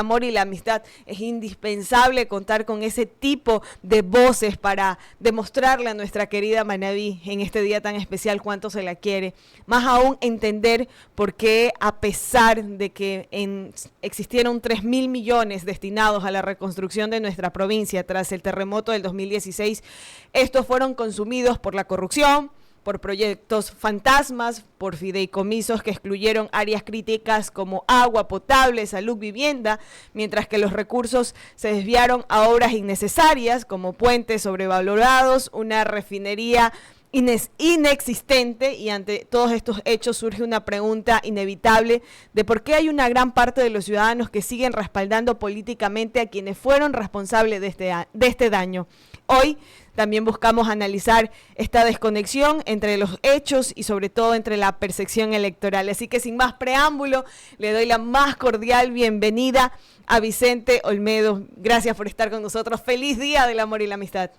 amor y la amistad. Es indispensable contar con ese tipo de voces para demostrarle a nuestra querida Manabí en este día tan especial cuánto se la quiere. Más aún entender por qué, a pesar de que existieron 3.000 millones destinados a la reconstrucción de nuestra provincia tras el terremoto del 2016, estos fueron consumidos por la corrupción, por proyectos fantasmas, por fideicomisos que excluyeron áreas críticas como agua potable, salud, vivienda, mientras que los recursos se desviaron a obras innecesarias como puentes sobrevalorados, una refinería inexistente. Y ante todos estos hechos surge una pregunta inevitable de por qué hay una gran parte de los ciudadanos que siguen respaldando políticamente a quienes fueron responsables de este daño. Hoy también buscamos analizar esta desconexión entre los hechos y sobre todo entre la percepción electoral. Así que sin más preámbulo, le doy la más cordial bienvenida a Vicente Olmedo. Gracias por estar con nosotros. Feliz Día del Amor y la Amistad.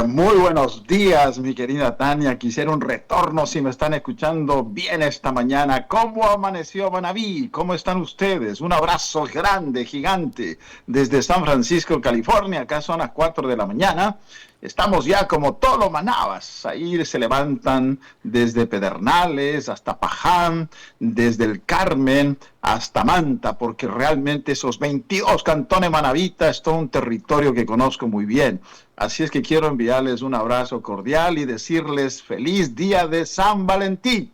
Muy buenos días, mi querida Tania. Quisiera un retorno si me están escuchando bien esta mañana. ¿Cómo amaneció Manabí? ¿Cómo están ustedes? Un abrazo grande, gigante, desde San Francisco, California. Acá son las 4 de la mañana. Estamos ya como Tolo Manabas. Ahí se levantan desde Pedernales hasta Paján, desde el Carmen hasta Manta, porque realmente esos 22 cantones manabitas es todo un territorio que conozco muy bien. Así es que quiero enviarles un abrazo cordial y decirles feliz día de San Valentín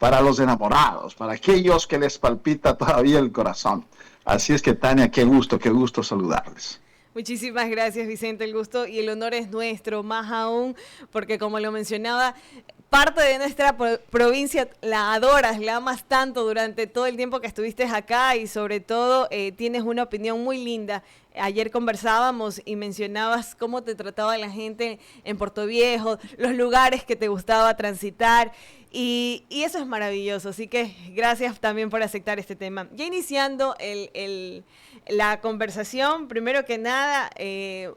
para los enamorados, para aquellos que les palpita todavía el corazón. Así es que, Tania, qué gusto saludarles. Muchísimas gracias, Vicente. El gusto y el honor es nuestro, más aún, porque como lo mencionaba, parte de nuestra provincia la adoras, la amas tanto durante todo el tiempo que estuviste acá y sobre todo tienes una opinión muy linda. Ayer conversábamos y mencionabas cómo te trataba la gente en Puerto Viejo, los lugares que te gustaba transitar y eso es maravilloso. Así que gracias también por aceptar este tema. Ya iniciando la conversación, primero que nada,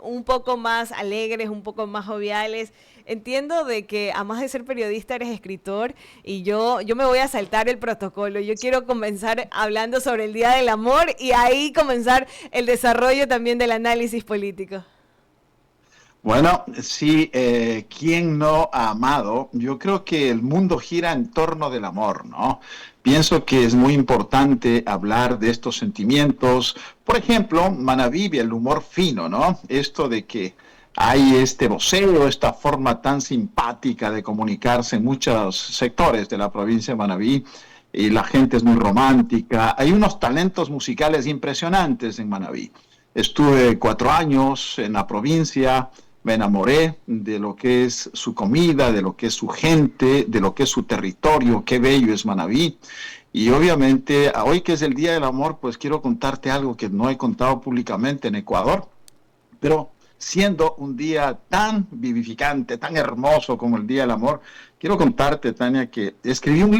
un poco más alegres, un poco más joviales. Entiendo de que, además de ser periodista, eres escritor y yo me voy a saltar el protocolo. Yo quiero comenzar hablando sobre el Día del Amor y ahí comenzar el desarrollo también del análisis político. Bueno, sí, ¿quién no ha amado? Yo creo que el mundo gira en torno del amor, ¿no? Pienso que es muy importante hablar de estos sentimientos. Por ejemplo, Manabí, el humor fino, ¿no? Esto de que hay este voceo, esta forma tan simpática de comunicarse en muchos sectores de la provincia de Manabí, y la gente es muy romántica. Hay unos talentos musicales impresionantes en Manabí. Estuve 4 años en la provincia, me enamoré de lo que es su comida, de lo que es su gente, de lo que es su territorio, qué bello es Manabí. Y obviamente, hoy que es el Día del Amor, pues quiero contarte algo que no he contado públicamente en Ecuador, pero siendo un día tan vivificante, tan hermoso como el Día del Amor, quiero contarte, Tania, que escribí un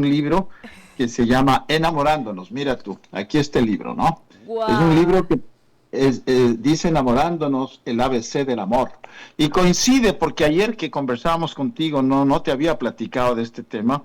libro que se llama Enamorándonos. Mira tú, aquí está el libro, ¿no? Wow. Es un libro que dice Enamorándonos, el ABC del amor. Y coincide porque ayer que conversábamos contigo, no te había platicado de este tema,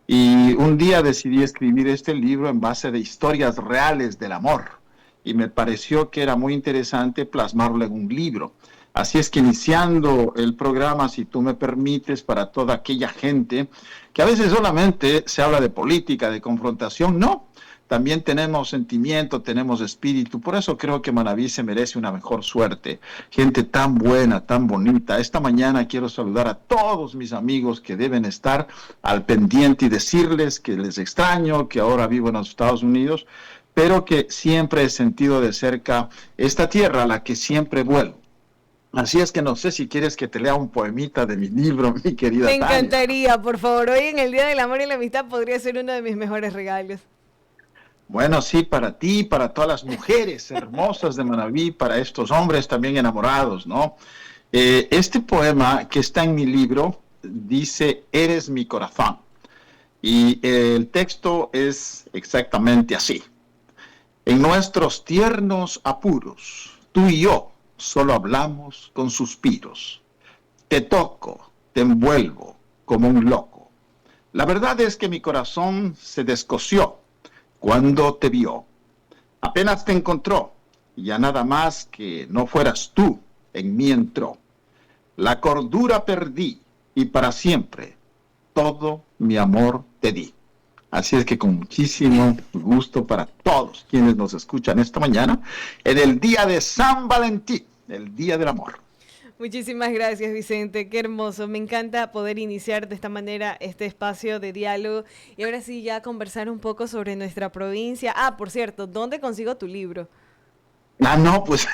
y un día decidí escribir este libro en base de historias reales del amor. Y me pareció que era muy interesante plasmarlo en un libro. Así es que iniciando el programa, si tú me permites, para toda aquella gente que a veces solamente se habla de política, de confrontación, no. También tenemos sentimiento, tenemos espíritu. Por eso creo que Manabí se merece una mejor suerte. Gente tan buena, tan bonita. Esta mañana quiero saludar a todos mis amigos que deben estar al pendiente y decirles que les extraño, que ahora vivo en los Estados Unidos, pero que siempre he sentido de cerca esta tierra a la que siempre vuelvo. Así es que no sé si quieres que te lea un poemita de mi libro, mi querida Tania. Me encantaría, por favor. Hoy en el Día del Amor y la Amistad podría ser uno de mis mejores regalos. Bueno, sí, para ti, para todas las mujeres hermosas de Manabí, para estos hombres también enamorados, ¿no? Este poema que está en mi libro dice, eres mi corazón. Y el texto es exactamente así. En nuestros tiernos apuros, tú y yo solo hablamos con suspiros. Te toco, te envuelvo como un loco. La verdad es que mi corazón se descosió cuando te vio. Apenas te encontró, ya nada más que no fueras tú, en mí entró. La cordura perdí y para siempre todo mi amor te di. Así es que con muchísimo gusto para todos quienes nos escuchan esta mañana, en el día de San Valentín, el Día del Amor. Muchísimas gracias, Vicente. Qué hermoso. Me encanta poder iniciar de esta manera este espacio de diálogo. Y ahora sí, ya conversar un poco sobre nuestra provincia. Ah, por cierto, ¿dónde consigo tu libro? Ah, no, pues.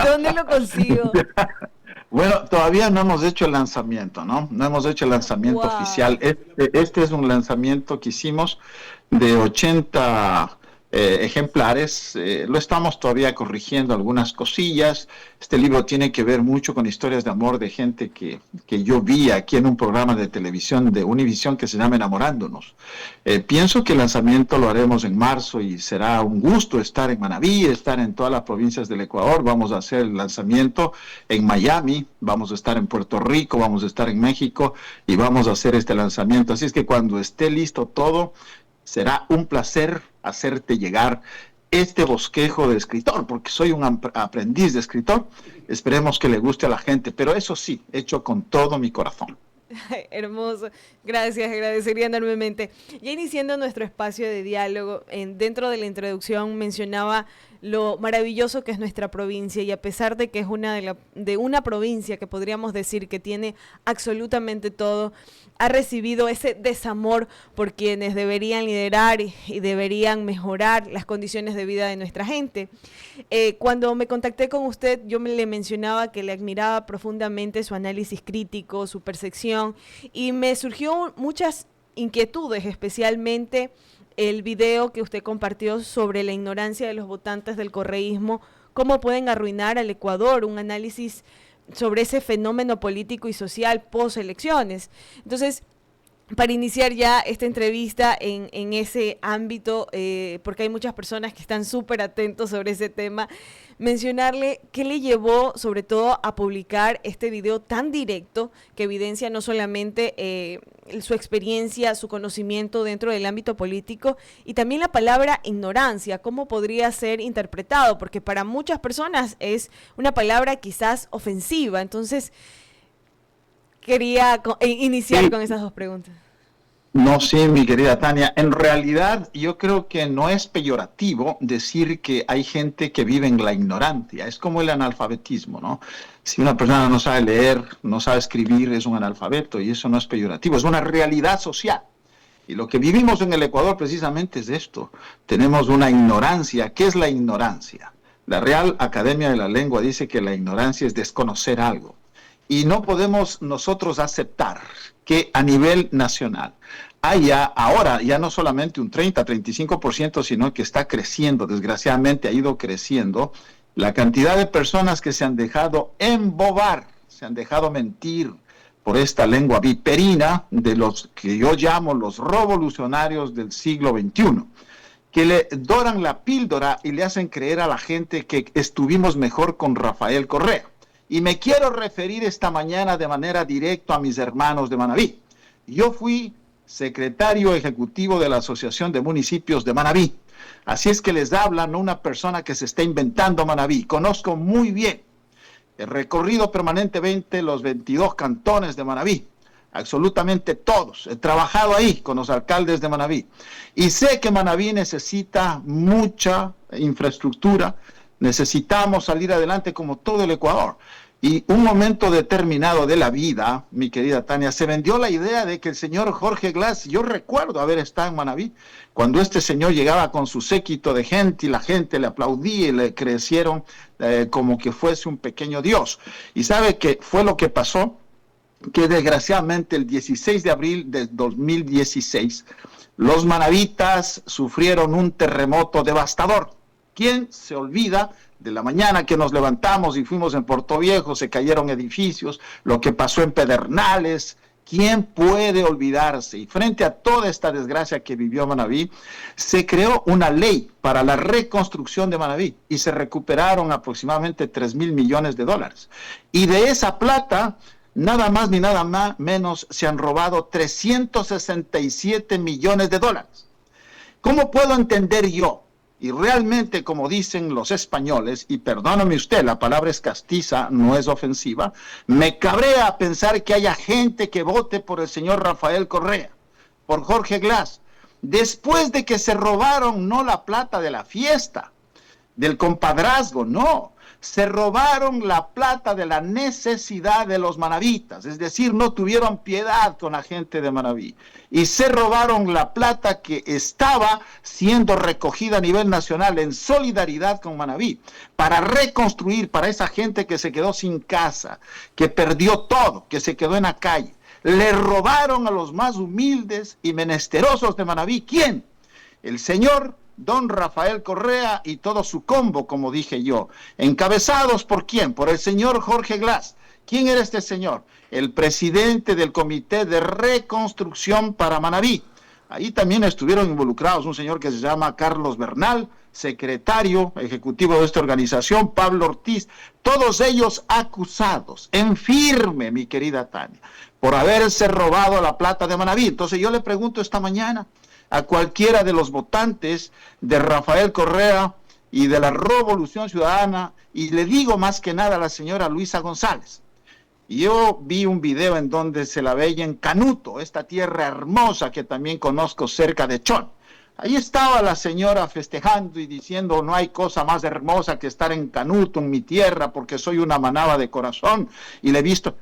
¿Dónde lo consigo? Bueno, todavía no hemos hecho el lanzamiento, ¿no? No hemos hecho el lanzamiento oficial. Este es un lanzamiento que hicimos de 80 ejemplares. Lo estamos todavía corrigiendo algunas cosillas. Este libro tiene que ver mucho con historias de amor de gente que yo vi aquí en un programa de televisión de Univisión que se llama Enamorándonos. Pienso que el lanzamiento lo haremos en marzo y será un gusto estar en Manabí, estar en todas las provincias del Ecuador. Vamos a hacer el lanzamiento en Miami, vamos a estar en Puerto Rico, vamos a estar en México y vamos a hacer este lanzamiento. Así es que cuando esté listo todo, será un placer hacerte llegar este bosquejo de escritor, porque soy un aprendiz de escritor. Esperemos que le guste a la gente, pero eso sí, hecho con todo mi corazón. Ay, hermoso, gracias, agradecería enormemente. Ya iniciando nuestro espacio de diálogo, dentro de la introducción mencionaba lo maravilloso que es nuestra provincia y a pesar de que es una provincia que podríamos decir que tiene absolutamente todo, ha recibido ese desamor por quienes deberían liderar y deberían mejorar las condiciones de vida de nuestra gente. Cuando me contacté con usted, yo le mencionaba que le admiraba profundamente su análisis crítico, su percepción, y me surgió muchas inquietudes, especialmente el video que usted compartió sobre la ignorancia de los votantes del correísmo, cómo pueden arruinar al Ecuador, un análisis sobre ese fenómeno político y social post-elecciones. Entonces, para iniciar ya esta entrevista en ese ámbito, porque hay muchas personas que están súper atentos sobre ese tema, mencionarle qué le llevó sobre todo a publicar este video tan directo que evidencia no solamente su experiencia, su conocimiento dentro del ámbito político y también la palabra ignorancia, cómo podría ser interpretado, porque para muchas personas es una palabra quizás ofensiva. Entonces, quería iniciar con esas dos preguntas. No, sí, mi querida Tania. En realidad, yo creo que no es peyorativo decir que hay gente que vive en la ignorancia. Es como el analfabetismo, ¿no? Si una persona no sabe leer, no sabe escribir, es un analfabeto y eso no es peyorativo, es una realidad social. Y lo que vivimos en el Ecuador precisamente es esto. Tenemos una ignorancia. ¿Qué es la ignorancia? La Real Academia de la Lengua dice que la ignorancia es desconocer algo. Y no podemos nosotros aceptar que a nivel nacional haya ahora ya no solamente un 30-35%, sino que está creciendo, desgraciadamente ha ido creciendo, la cantidad de personas que se han dejado embobar, se han dejado mentir por esta lengua viperina de los que yo llamo los revolucionarios del siglo XXI, que le doran la píldora y le hacen creer a la gente que estuvimos mejor con Rafael Correa. Y me quiero referir esta mañana de manera directa a mis hermanos de Manabí. Yo fui secretario ejecutivo de la Asociación de Municipios de Manabí. Así es que les habla no una persona que se está inventando Manabí. Conozco muy bien, he recorrido permanentemente los 22 cantones de Manabí, absolutamente todos. He trabajado ahí con los alcaldes de Manabí. Y sé que Manabí necesita mucha infraestructura. Necesitamos salir adelante como todo el Ecuador. Y un momento determinado de la vida, mi querida Tania, se vendió la idea de que el señor Jorge Glass, yo recuerdo haber estado en Manabí, cuando este señor llegaba con su séquito de gente y la gente le aplaudía y le crecieron como que fuese un pequeño dios. ¿Y sabe qué fue lo que pasó? Que desgraciadamente el 16 de abril de 2016, los manabitas sufrieron un terremoto devastador. ¿Quién se olvida de la mañana que nos levantamos y fuimos en Puerto Viejo, se cayeron edificios, lo que pasó en Pedernales? ¿Quién puede olvidarse? Y frente a toda esta desgracia que vivió Manabí, se creó una ley para la reconstrucción de Manabí y se recuperaron aproximadamente 3,000 millones de dólares. Y de esa plata, nada más ni nada más, menos, se han robado 367 millones de dólares. ¿Cómo puedo entender yo? Y realmente, como dicen los españoles, y perdóname usted, la palabra es castiza, no es ofensiva, me cabrea pensar que haya gente que vote por el señor Rafael Correa, por Jorge Glass, después de que se robaron no la plata de la fiesta, del compadrazgo, no. Se robaron la plata de la necesidad de los manavitas, es decir, no tuvieron piedad con la gente de Manaví. Y se robaron la plata que estaba siendo recogida a nivel nacional en solidaridad con Manaví, para reconstruir para esa gente que se quedó sin casa, que perdió todo, que se quedó en la calle. Le robaron a los más humildes y menesterosos de Manaví. ¿Quién? El señor don Rafael Correa y todo su combo, como dije yo, encabezados ¿por quién? Por el señor Jorge Glass. ¿Quién era este señor? El presidente del Comité de Reconstrucción para Manaví. Ahí también estuvieron involucrados un señor que se llama Carlos Bernal, secretario ejecutivo de esta organización, Pablo Ortiz, todos ellos acusados en firme, mi querida Tania, por haberse robado la plata de Manaví. Entonces yo le pregunto esta mañana a cualquiera de los votantes de Rafael Correa y de la Revolución Ciudadana, y le digo más que nada a la señora Luisa González. Yo vi un video en donde se la veía en Canuto, esta tierra hermosa que también conozco cerca de Chón. Ahí estaba la señora festejando y diciendo, no hay cosa más hermosa que estar en Canuto, en mi tierra, porque soy una manaba de corazón, y le he visto.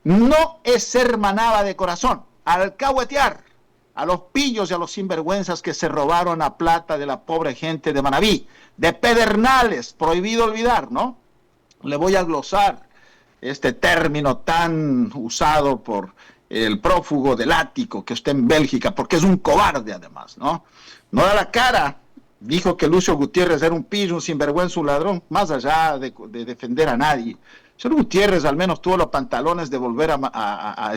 No es ser manaba de corazón, alcahuetear a los pillos y a los sinvergüenzas que se robaron la plata de la pobre gente de Manaví, de Pedernales, prohibido olvidar, ¿no? Le voy a glosar este término tan usado por el prófugo del ático que está en Bélgica, porque es un cobarde además, ¿no? No da la cara, dijo que Lucio Gutiérrez era un pillo, un sinvergüenza, un ladrón, más allá de defender a nadie. Señor Gutiérrez al menos tuvo los pantalones de volver a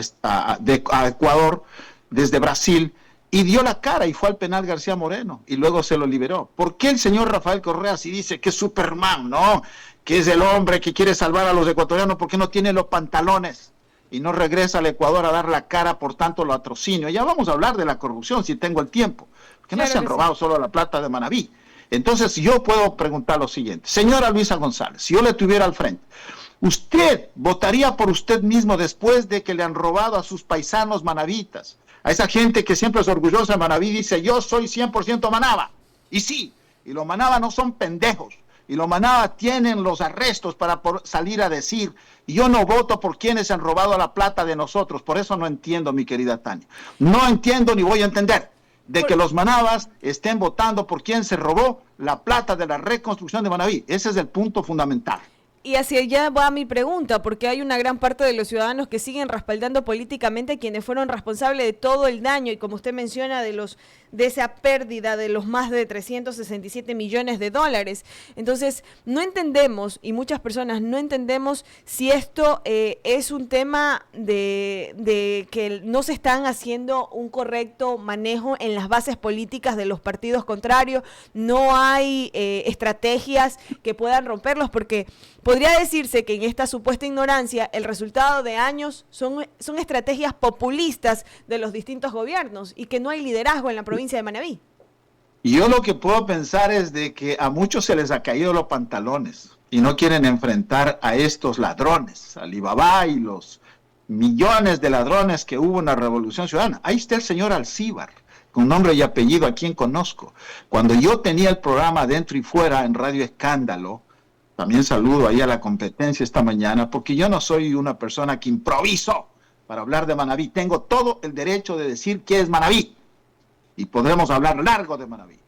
Ecuador desde Brasil, y dio la cara y fue al penal García Moreno, y luego se lo liberó. ¿Por qué el señor Rafael Correa si dice que es Superman, no? Que es el hombre que quiere salvar a los ecuatorianos, porque no tiene los pantalones y no regresa al Ecuador a dar la cara por tanto lo atrocinio? Ya vamos a hablar de la corrupción si tengo el tiempo, porque no se han robado solo la plata de Manaví. Entonces yo puedo preguntar lo siguiente, señora Luisa González, si yo le tuviera al frente, ¿usted votaría por usted mismo después de que le han robado a sus paisanos manavitas? A esa gente que siempre es orgullosa de Manaví, dice, yo soy 100% manaba. Y sí, y los manaba no son pendejos. Y los manaba tienen los arrestos para salir a decir, yo no voto por quienes han robado la plata de nosotros. Por eso no entiendo, mi querida Tania. No entiendo ni voy a entender de que los manabas estén votando por quien se robó la plata de la reconstrucción de Manaví. Ese es el punto fundamental. Y hacia allá va mi pregunta, porque hay una gran parte de los ciudadanos que siguen respaldando políticamente a quienes fueron responsables de todo el daño y, como usted menciona, de esa pérdida de los más de 367 millones de dólares. Entonces, no entendemos, y muchas personas no entendemos, si esto es un tema de que no se están haciendo un correcto manejo en las bases políticas de los partidos contrarios, no hay estrategias que puedan romperlos, porque podría decirse que en esta supuesta ignorancia el resultado de años son estrategias populistas de los distintos gobiernos y que no hay liderazgo en la provincia de Manaví. Y yo lo que puedo pensar es de que a muchos se les ha caído los pantalones y no quieren enfrentar a estos ladrones, a Alibaba y los millones de ladrones que hubo en la Revolución Ciudadana. Ahí está el señor Alcíbar, con nombre y apellido, a quien conozco. Cuando yo tenía el programa Dentro y Fuera en Radio Escándalo, también saludo ahí a la competencia esta mañana, porque yo no soy una persona que improviso para hablar de Manaví. Tengo todo el derecho de decir qué es Manaví. Y podremos hablar largo de Manaví.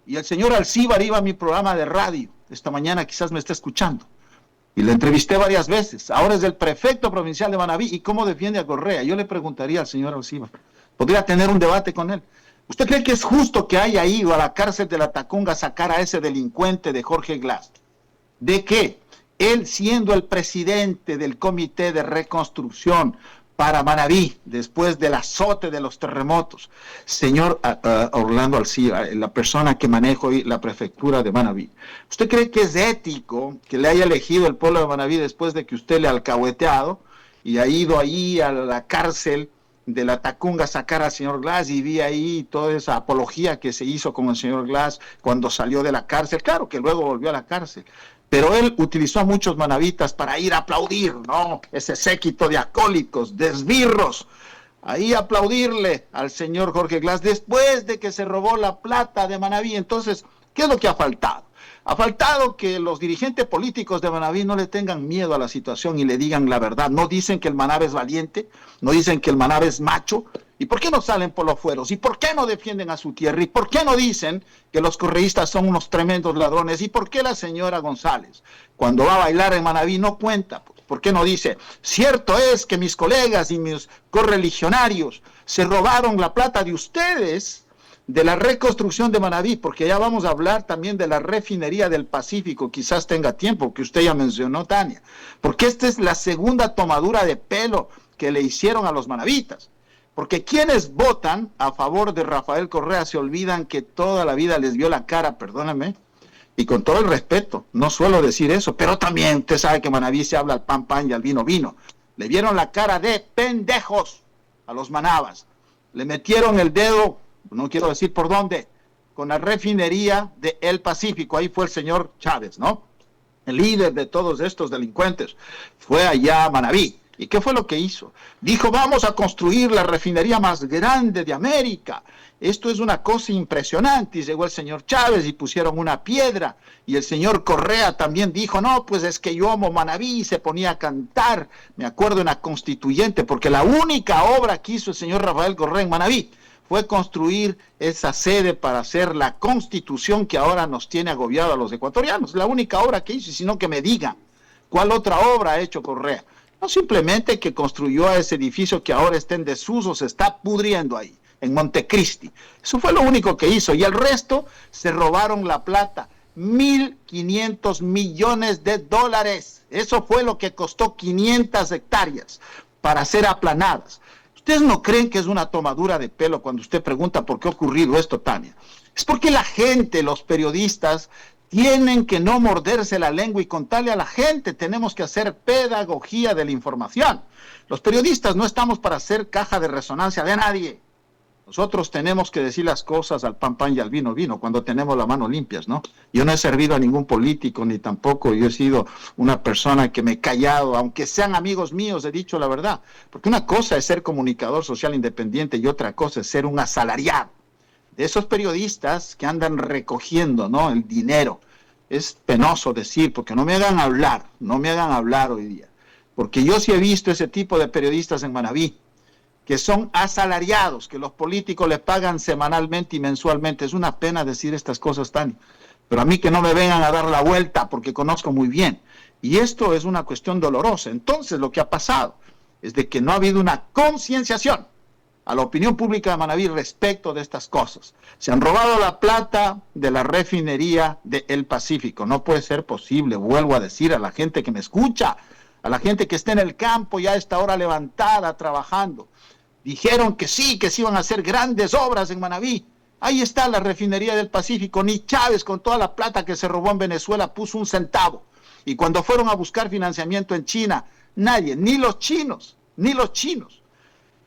Y el señor Alcíbar iba a mi programa de radio. Esta mañana quizás me esté escuchando. Y le entrevisté varias veces. Ahora es el prefecto provincial de Manaví. ¿Y cómo defiende a Correa? Yo le preguntaría al señor Alcíbar. Podría tener un debate con él. ¿Usted cree que es justo que haya ido a la cárcel de la Tacunga a sacar a ese delincuente de Jorge Glass? ¿De qué? Él, siendo el presidente del Comité de Reconstrucción para Manaví, después del azote de los terremotos, señor Orlando Alcíbar, la persona que maneja hoy la prefectura de Manaví, ¿usted cree que es ético que le haya elegido el pueblo de Manaví después de que usted le ha alcahueteado y ha ido ahí a la cárcel de la Tacunga sacar al señor Glass y vi ahí toda esa apología que se hizo con el señor Glass cuando salió de la cárcel. Claro que luego volvió a la cárcel, pero él utilizó a muchos manavitas para ir a aplaudir, ¿no? Ese séquito de acólitos, de esbirros, ahí aplaudirle al señor Jorge Glass después de que se robó la plata de Manabí. Entonces, ¿qué es lo que ha faltado? Ha faltado que los dirigentes políticos de Manabí no le tengan miedo a la situación y le digan la verdad. No dicen que el Manabe es valiente, no dicen que el Manabe es macho. ¿Y por qué no salen por los fueros? ¿Y por qué no defienden a su tierra? ¿Y por qué no dicen que los correístas son unos tremendos ladrones? ¿Y por qué la señora González, cuando va a bailar en Manabí, no cuenta? ¿Por qué no dice, cierto es que mis colegas y mis correligionarios se robaron la plata de ustedes de la reconstrucción de Manabí? Porque ya vamos a hablar también de la refinería del Pacífico, quizás tenga tiempo, que usted ya mencionó, Tania, porque esta es la segunda tomadura de pelo que le hicieron a los manavitas. Porque quienes votan a favor de Rafael Correa se olvidan que toda la vida les vio la cara, perdóname, y con todo el respeto, no suelo decir eso, pero también usted sabe que en Manabí se habla al pan pan y al vino vino. Le vieron la cara de pendejos a los manabas. Le metieron el dedo, no quiero decir por dónde, con la refinería de El Pacífico. Ahí fue el señor Chávez, ¿no? El líder de todos estos delincuentes. Fue allá a Manabí. ¿Y qué fue lo que hizo? Dijo, vamos a construir la refinería más grande de América. Esto es una cosa impresionante. Y llegó el señor Chávez y pusieron una piedra. Y el señor Correa también dijo, no, pues es que yo amo Manabí. Y se ponía a cantar, me acuerdo, en la Constituyente, porque la única obra que hizo el señor Rafael Correa en Manabí fue construir esa sede para hacer la Constitución que ahora nos tiene agobiado a los ecuatorianos. La única obra que hizo, sino que me digan, ¿cuál otra obra ha hecho Correa? No simplemente que construyó ese edificio que ahora está en desuso, se está pudriendo ahí, en Montecristi. Eso fue lo único que hizo. Y el resto se robaron la plata. 1.500 millones de dólares. Eso fue lo que costó 500 hectáreas para ser aplanadas. ¿Ustedes no creen que es una tomadura de pelo cuando usted pregunta por qué ha ocurrido esto, Tania? Es porque la gente, los periodistas, tienen que no morderse la lengua y contarle a la gente. Tenemos que hacer pedagogía de la información. Los periodistas no estamos para hacer caja de resonancia de nadie. Nosotros tenemos que decir las cosas al pan pan y al vino vino cuando tenemos las manos limpias, ¿no? Yo no he servido a ningún político ni tampoco yo he sido una persona que me he callado, aunque sean amigos míos, he dicho la verdad. Porque una cosa es ser comunicador social independiente y otra cosa es ser un asalariado de esos periodistas que andan recogiendo, ¿no?, el dinero. Es penoso decir, porque no me hagan hablar hoy día. Porque yo sí he visto ese tipo de periodistas en Manabí, que son asalariados, que los políticos les pagan semanalmente y mensualmente. Es una pena decir estas cosas, Tania, pero a mí que no me vengan a dar la vuelta, porque conozco muy bien. Y esto es una cuestión dolorosa. Entonces, lo que ha pasado es de que no ha habido una concienciación a la opinión pública de Manabí respecto de estas cosas. Se han robado la plata de la refinería de El Pacífico. No puede ser posible, vuelvo a decir a la gente que me escucha, a la gente que está en el campo ya a esta hora levantada, trabajando. Dijeron que sí iban a hacer grandes obras en Manabí. Ahí está la refinería del Pacífico. Ni Chávez, con toda la plata que se robó en Venezuela, puso un centavo. Y cuando fueron a buscar financiamiento en China, nadie, ni los chinos,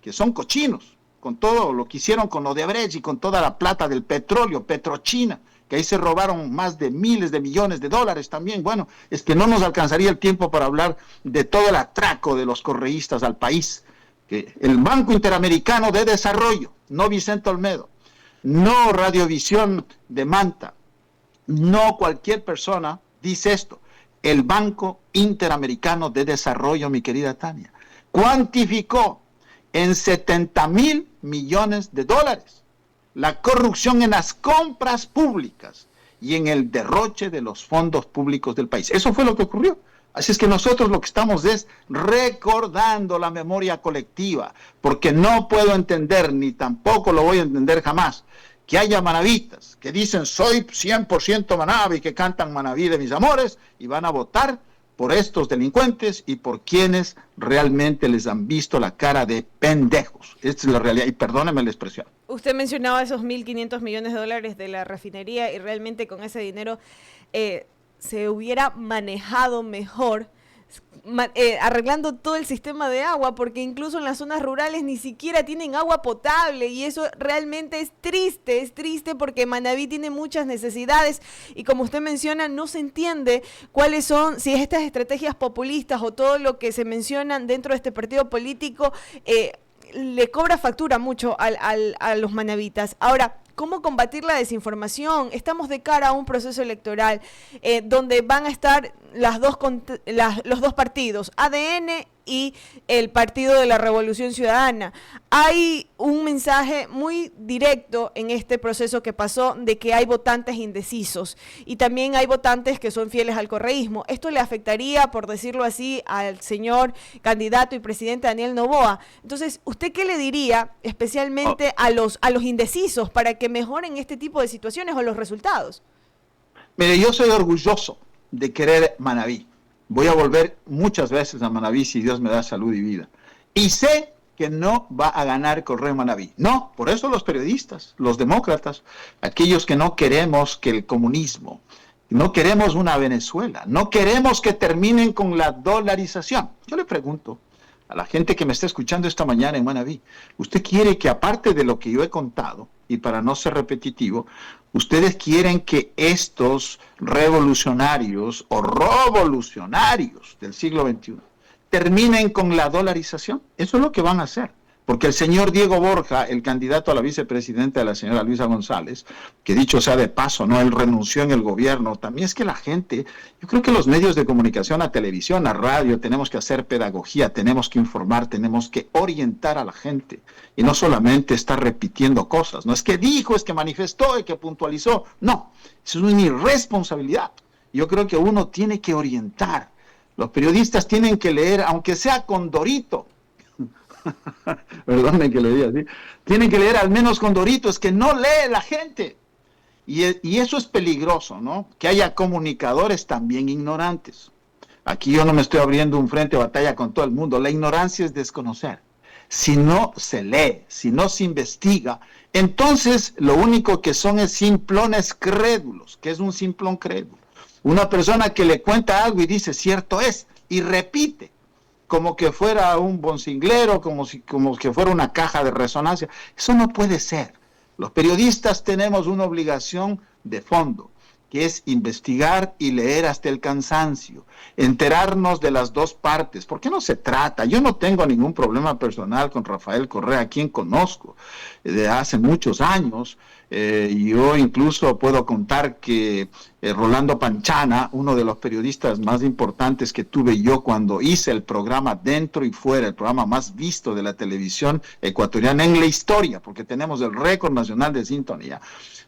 que son cochinos, con todo lo que hicieron con Odebrecht y con toda la plata del petróleo, Petrochina, que ahí se robaron más de miles de millones de dólares también. Bueno, es que no nos alcanzaría el tiempo para hablar de todo el atraco de los correístas al país. Que el Banco Interamericano de Desarrollo, no Vicente Olmedo, no Radiovisión de Manta, no cualquier persona dice esto. El Banco Interamericano de Desarrollo, mi querida Tania, cuantificó en 70,000 millones de dólares la corrupción en las compras públicas y en el derroche de los fondos públicos del país. Eso fue lo que ocurrió. Así es que nosotros lo que estamos es recordando la memoria colectiva, porque no puedo entender, ni tampoco lo voy a entender jamás, que haya manavitas que dicen soy 100% manabi y que cantan Manabí de mis amores y van a votar por estos delincuentes y por quienes realmente les han visto la cara de pendejos. Esta es la realidad y perdóneme la expresión. Usted mencionaba esos 1.500 millones de dólares de la refinería y realmente con ese dinero se hubiera manejado mejor arreglando todo el sistema de agua, porque incluso en las zonas rurales ni siquiera tienen agua potable, y eso realmente es triste porque Manabí tiene muchas necesidades, y como usted menciona, no se entiende cuáles son, si estas estrategias populistas o todo lo que se mencionan dentro de este partido político le cobra factura mucho a los manabitas. Ahora, ¿cómo combatir la desinformación? Estamos de cara a un proceso electoral donde van a estar los dos partidos, ADN y el Partido de la Revolución Ciudadana. Hay un mensaje muy directo en este proceso que pasó de que hay votantes indecisos y también hay votantes que son fieles al correísmo. Esto le afectaría, por decirlo así, al señor candidato y presidente Daniel Noboa. Entonces, ¿usted qué le diría especialmente a los indecisos para que mejoren este tipo de situaciones o los resultados? Mire, yo soy orgulloso de querer Manabí. Voy a volver muchas veces a Manabí si Dios me da salud y vida. Y sé que no va a ganar Correo Manabí. No, por eso los periodistas, los demócratas, aquellos que no queremos que el comunismo, no queremos una Venezuela, no queremos que terminen con la dolarización. Yo le pregunto a la gente que me está escuchando esta mañana en Manabí, ¿usted quiere que, aparte de lo que yo he contado, y para no ser repetitivo, ustedes quieren que estos revolucionarios o revolucionarios del siglo XXI terminen con la dolarización? Eso es lo que van a hacer. Porque el señor Diego Borja, el candidato a la vicepresidenta de la señora Luisa González, que dicho sea de paso, no, él renunció en el gobierno, también es que la gente, yo creo que los medios de comunicación, a televisión, a radio, tenemos que hacer pedagogía, tenemos que informar, tenemos que orientar a la gente y no solamente estar repitiendo cosas, no es que dijo, es que manifestó, es que puntualizó, no, eso es una irresponsabilidad. Yo creo que uno tiene que orientar, los periodistas tienen que leer, aunque sea Condorito, perdónenme que lo diga así, tienen que leer al menos Condorito, es que no lee la gente. Y eso es peligroso, ¿no? Que haya comunicadores también ignorantes. Aquí yo no me estoy abriendo un frente de batalla con todo el mundo. La ignorancia es desconocer. Si no se lee, si no se investiga, entonces lo único que son es simplones crédulos. ¿Qué es un simplón crédulo? Una persona que le cuenta algo y dice, cierto es, y repite, como que fuera un boncinglero, como que fuera una caja de resonancia. Eso no puede ser. Los periodistas tenemos una obligación de fondo, que es investigar y leer hasta el cansancio, enterarnos de las dos partes. ¿Por qué no se trata? Yo no tengo ningún problema personal con Rafael Correa, a quien conozco de hace muchos años. Yo incluso puedo contar que Rolando Panchana, uno de los periodistas más importantes que tuve yo cuando hice el programa Dentro y Fuera, el programa más visto de la televisión ecuatoriana en la historia, porque tenemos el récord nacional de sintonía.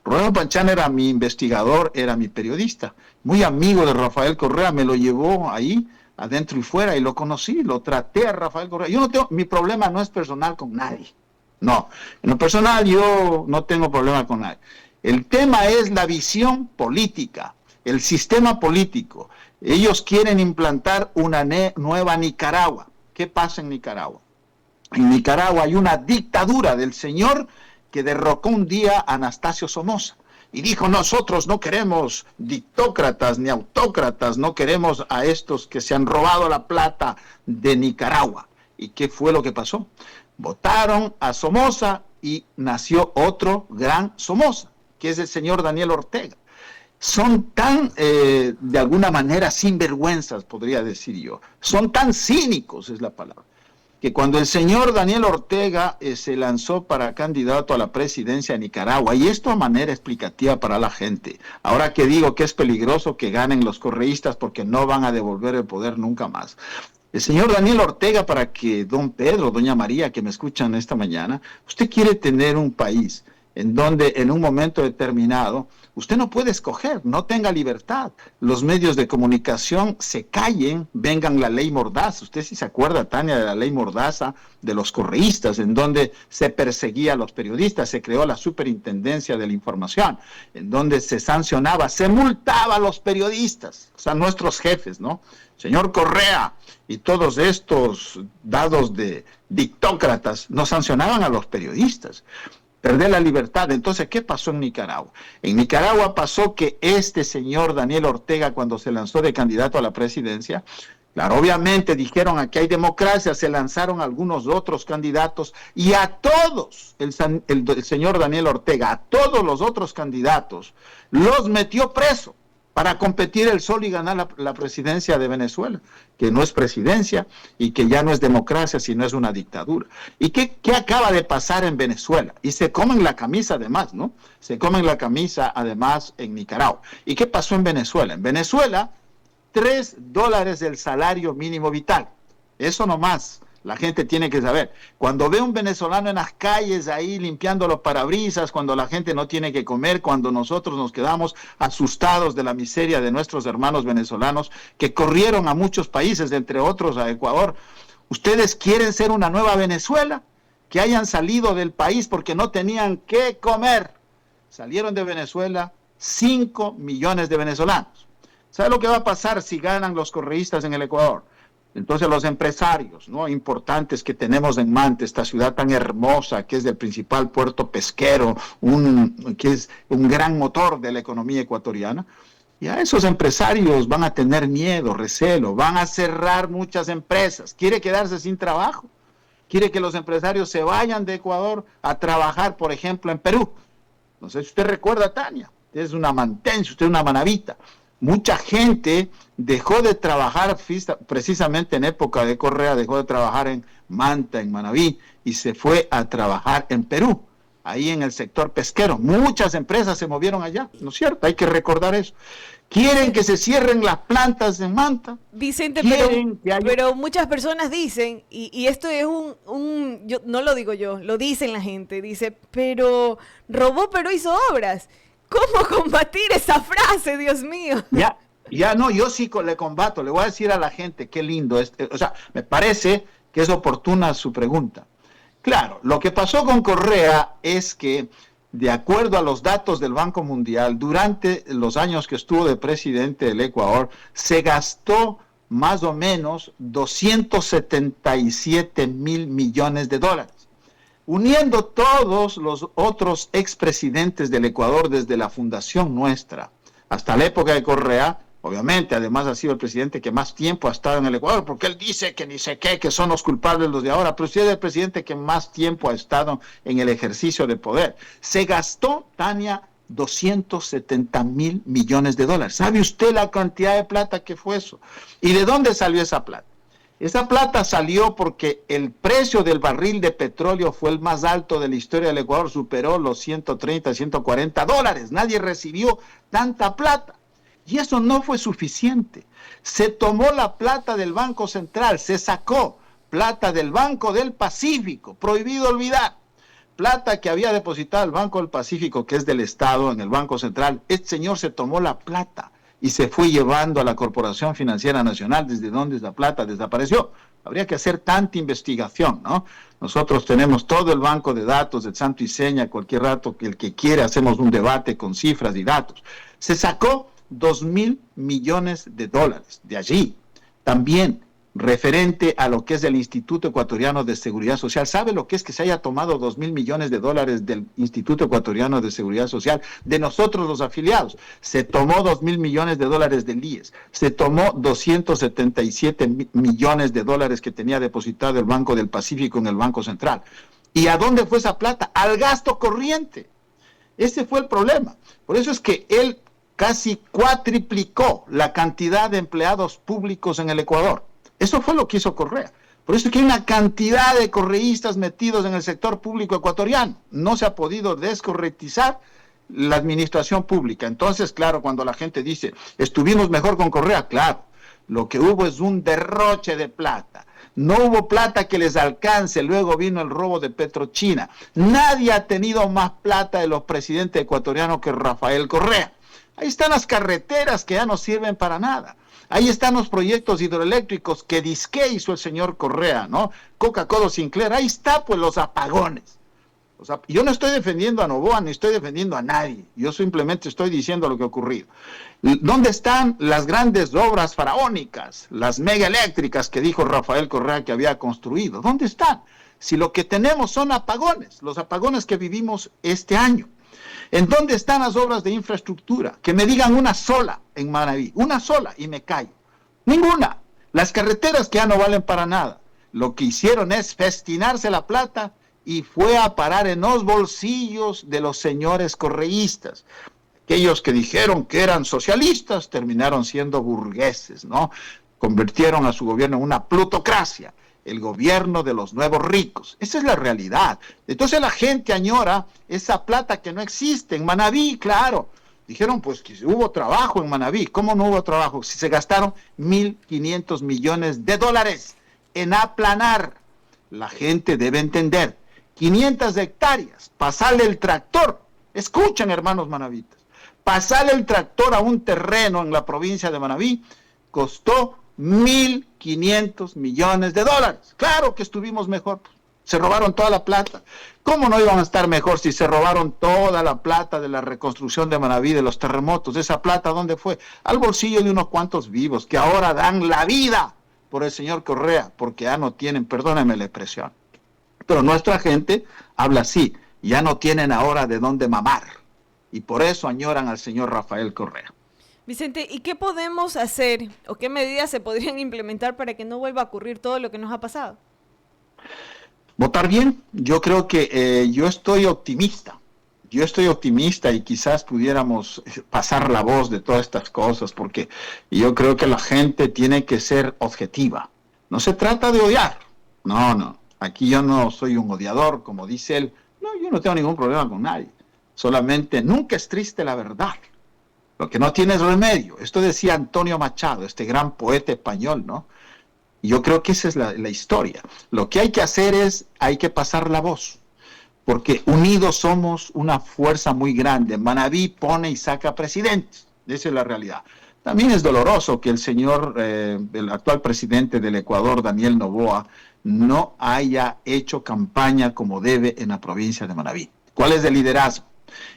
Rolando Panchana era mi investigador, era mi periodista, muy amigo de Rafael Correa, me lo llevó ahí adentro y fuera y lo conocí, lo traté a Rafael Correa. Yo no tengo, mi problema no es personal con nadie. No, en lo personal yo no tengo problema con nadie. El tema es la visión política, el sistema político. Ellos quieren implantar una nueva Nicaragua. ¿Qué pasa en Nicaragua? En Nicaragua hay una dictadura del señor que derrocó un día a Anastasio Somoza y dijo, nosotros no queremos dictócratas ni autócratas, no queremos a estos que se han robado la plata de Nicaragua. ¿Y qué fue lo que pasó? Votaron a Somoza y nació otro gran Somoza, que es el señor Daniel Ortega. Son tan, de alguna manera, sinvergüenzas, podría decir yo. Son tan cínicos, es la palabra, que cuando el señor Daniel Ortega se lanzó para candidato a la presidencia de Nicaragua, y esto a manera explicativa para la gente, ahora que digo que es peligroso que ganen los correístas porque no van a devolver el poder nunca más. El señor Daniel Ortega, para que don Pedro, doña María, que me escuchan esta mañana, usted quiere tener un país en donde en un momento determinado usted no puede escoger, no tenga libertad, los medios de comunicación se callen, vengan la ley Mordaza. Usted sí se acuerda, Tania, de la ley Mordaza de los correístas, en donde se perseguía a los periodistas, se creó la Superintendencia de la Información, en donde se sancionaba, se multaba a los periodistas, o sea, nuestros jefes, ¿no? Señor Correa y todos estos dados de dictócratas no sancionaban a los periodistas. Perder la libertad. Entonces, ¿qué pasó en Nicaragua? En Nicaragua pasó que este señor Daniel Ortega, cuando se lanzó de candidato a la presidencia, Claro, obviamente dijeron aquí hay democracia, se lanzaron algunos otros candidatos y a todos, el señor Daniel Ortega, a todos los otros candidatos, los metió preso para competir él solo y ganar la presidencia de Venezuela, que no es presidencia y que ya no es democracia, sino es una dictadura. ¿Y qué acaba de pasar en Venezuela? Y se comen la camisa además, ¿no? Se comen la camisa además en Nicaragua. ¿Y qué pasó en Venezuela? En Venezuela, $3 el salario mínimo vital. Eso nomás. La gente tiene que saber. Cuando ve un venezolano en las calles ahí limpiando los parabrisas, cuando la gente no tiene que comer, cuando nosotros nos quedamos asustados de la miseria de nuestros hermanos venezolanos que corrieron a muchos países, entre otros a Ecuador, ¿ustedes quieren ser una nueva Venezuela? Que hayan salido del país porque no tenían que comer. Salieron de Venezuela 5 millones de venezolanos. ¿Sabe lo que va a pasar si ganan los correístas en el Ecuador? Entonces los empresarios, ¿no?, importantes que tenemos en Manta, esta ciudad tan hermosa, que es el principal puerto pesquero, que es un gran motor de la economía ecuatoriana, y a esos empresarios van a tener miedo, recelo, van a cerrar muchas empresas. ¿Quiere quedarse sin trabajo? ¿Quiere que los empresarios se vayan de Ecuador a trabajar, por ejemplo, en Perú? No sé si usted recuerda, Tania, usted es una mantense, usted es una manavita. Mucha gente dejó de trabajar precisamente en época de Correa, dejó de trabajar en Manta, en Manabí, y se fue a trabajar en Perú, ahí en el sector pesquero. Muchas empresas se movieron allá, ¿no es cierto? Hay que recordar eso. ¿Quieren que se cierren las plantas en Manta? Vicente, pero muchas personas dicen, y esto es yo no lo digo yo, lo dicen la gente, dice, pero robó pero hizo obras. ¿Cómo combatir esa frase, Dios mío? Ya no, yo sí le combato. Le voy a decir a la gente, qué lindo es. O sea, me parece que es oportuna su pregunta. Claro, lo que pasó con Correa es que, de acuerdo a los datos del Banco Mundial, durante los años que estuvo de presidente del Ecuador, se gastó más o menos 277 mil millones de dólares. Uniendo todos los otros expresidentes del Ecuador desde la fundación nuestra hasta la época de Correa, obviamente, además ha sido el presidente que más tiempo ha estado en el Ecuador, porque él dice que ni sé qué, que son los culpables los de ahora, pero usted es el presidente que más tiempo ha estado en el ejercicio de poder. Se gastó, Tania, 270 mil millones de dólares. ¿Sabe usted la cantidad de plata que fue eso? ¿Y de dónde salió esa plata? Esa plata salió porque el precio del barril de petróleo fue el más alto de la historia del Ecuador, superó los 130, 140 dólares. Nadie recibió tanta plata. Y eso no fue suficiente. Se tomó la plata del Banco Central, se sacó plata del Banco del Pacífico, prohibido olvidar. Plata que había depositado el Banco del Pacífico, que es del Estado, en el Banco Central. Este señor se tomó la plata y se fue llevando a la Corporación Financiera Nacional, desde donde esa plata desapareció. Habría que hacer tanta investigación, ¿no? Nosotros tenemos todo el banco de datos de santo y seña, cualquier rato que el que quiere hacemos un debate con cifras y datos. Se sacó 2.000 millones de dólares de allí. También referente a lo que es el Instituto Ecuatoriano de Seguridad Social. ¿Sabe lo que es que se haya tomado 2.000 millones de dólares del Instituto Ecuatoriano de Seguridad Social, de nosotros los afiliados? Se tomó 2.000 millones de dólares del IES, se tomó 277 millones de dólares que tenía depositado el Banco del Pacífico en el Banco Central. ¿Y a dónde fue esa plata? Al gasto corriente. Ese fue el problema. Por eso es que él casi cuatriplicó la cantidad de empleados públicos en el Ecuador. Eso fue lo que hizo Correa. Por eso es que hay una cantidad de correístas metidos en el sector público ecuatoriano. No se ha podido descorretizar la administración pública. Entonces, claro, cuando la gente dice, estuvimos mejor con Correa, claro, lo que hubo es un derroche de plata. No hubo plata que les alcance, luego vino el robo de Petrochina. Nadie ha tenido más plata de los presidentes ecuatorianos que Rafael Correa. Ahí están las carreteras que ya no sirven para nada. Ahí están los proyectos hidroeléctricos que disque hizo el señor Correa, ¿no? Coca-Cola, Sinclair, ahí está pues los apagones. O sea, yo no estoy defendiendo a Noboa, ni estoy defendiendo a nadie. Yo simplemente estoy diciendo lo que ha ocurrido. ¿Dónde están las grandes obras faraónicas, las megaeléctricas que dijo Rafael Correa que había construido? ¿Dónde están? Si lo que tenemos son apagones, los apagones que vivimos este año. ¿En dónde están las obras de infraestructura? Que me digan una sola en Manabí, una sola y me callo. Ninguna. Las carreteras que ya no valen para nada. Lo que hicieron es festinarse la plata y fue a parar en los bolsillos de los señores correístas. Aquellos que dijeron que eran socialistas terminaron siendo burgueses, ¿no? Convirtieron a su gobierno en una plutocracia, el gobierno de los nuevos ricos. Esa es la realidad. Entonces la gente añora esa plata que no existe. En Manabí, claro, dijeron pues que hubo trabajo en Manabí. ¿Cómo no hubo trabajo? Si se gastaron 1.500 millones de dólares en aplanar. La gente debe entender, 500 hectáreas, pasarle el tractor. Escuchen, hermanos manavitas, pasarle el tractor a un terreno en la provincia de Manabí costó 1.500 millones de dólares. Claro que estuvimos mejor. Se robaron toda la plata. ¿Cómo no iban a estar mejor si se robaron toda la plata de la reconstrucción de Manabí, de los terremotos? ¿Esa plata dónde fue? Al bolsillo de unos cuantos vivos que ahora dan la vida por el señor Correa, porque ya no tienen, perdónenme la expresión, pero nuestra gente habla así, ya no tienen ahora de dónde mamar, y por eso añoran al señor Rafael Correa. Vicente, ¿y qué podemos hacer o qué medidas se podrían implementar para que no vuelva a ocurrir todo lo que nos ha pasado? Votar bien. Yo creo que yo estoy optimista y quizás pudiéramos pasar la voz de todas estas cosas, porque yo creo que la gente tiene que ser objetiva. No se trata de odiar. No. Aquí yo no soy un odiador, como dice él. No, yo no tengo ningún problema con nadie. Solamente nunca es triste la verdad. Lo que no tiene es remedio. Esto decía Antonio Machado, este gran poeta español, ¿no? Y yo creo que esa es la historia. Lo que hay que hacer es, hay que pasar la voz, porque unidos somos una fuerza muy grande. Manabí pone y saca presidentes. Esa es la realidad. También es doloroso que el señor, el actual presidente del Ecuador, Daniel Noboa, no haya hecho campaña como debe en la provincia de Manabí. ¿Cuál es el liderazgo?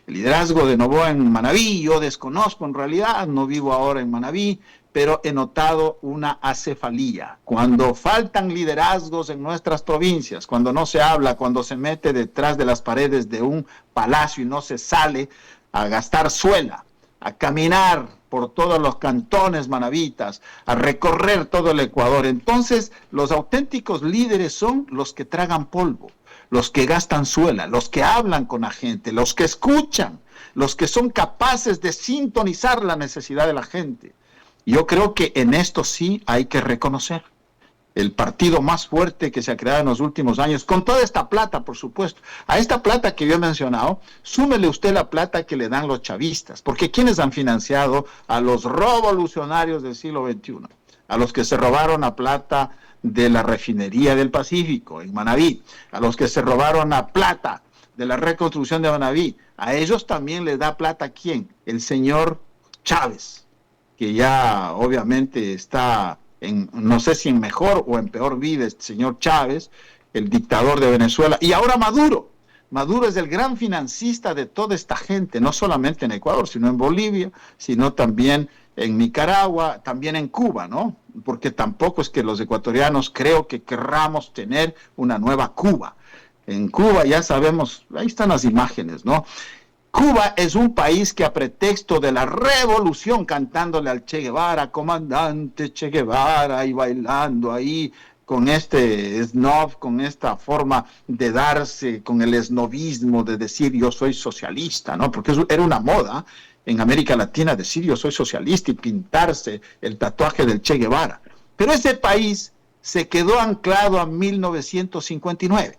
El liderazgo de Noboa en Manabí, yo desconozco en realidad, no vivo ahora en Manabí, pero he notado una acefalía. Cuando faltan liderazgos en nuestras provincias, cuando no se habla, cuando se mete detrás de las paredes de un palacio y no se sale a gastar suela, a caminar por todos los cantones manavitas, a recorrer todo el Ecuador, entonces los auténticos líderes son los que tragan polvo, los que gastan suela, los que hablan con la gente, los que escuchan, los que son capaces de sintonizar la necesidad de la gente. Yo creo que en esto sí hay que reconocer el partido más fuerte que se ha creado en los últimos años, con toda esta plata, por supuesto. A esta plata que yo he mencionado, súmele usted la plata que le dan los chavistas, porque ¿quiénes han financiado a los revolucionarios del siglo XXI? A los que se robaron la plata de la refinería del Pacífico, en Manabí, a los que se robaron la plata de la reconstrucción de Manabí. A ellos también les da plata, ¿quién? El señor Chávez, que ya obviamente está en, no sé si en mejor o en peor vida, este señor Chávez, el dictador de Venezuela, y ahora Maduro. Maduro es el gran financista de toda esta gente, no solamente en Ecuador, sino en Bolivia, sino también en Nicaragua, también en Cuba, ¿no? Porque tampoco es que los ecuatorianos creo que querramos tener una nueva Cuba. En Cuba ya sabemos, ahí están las imágenes, ¿no? Cuba es un país que a pretexto de la revolución, cantándole al Che Guevara, comandante Che Guevara, y bailando ahí con este snob, con esta forma de darse, con el esnobismo de decir yo soy socialista, ¿no? Porque eso era una moda en América Latina decir yo soy socialista y pintarse el tatuaje del Che Guevara. Pero ese país se quedó anclado a 1959.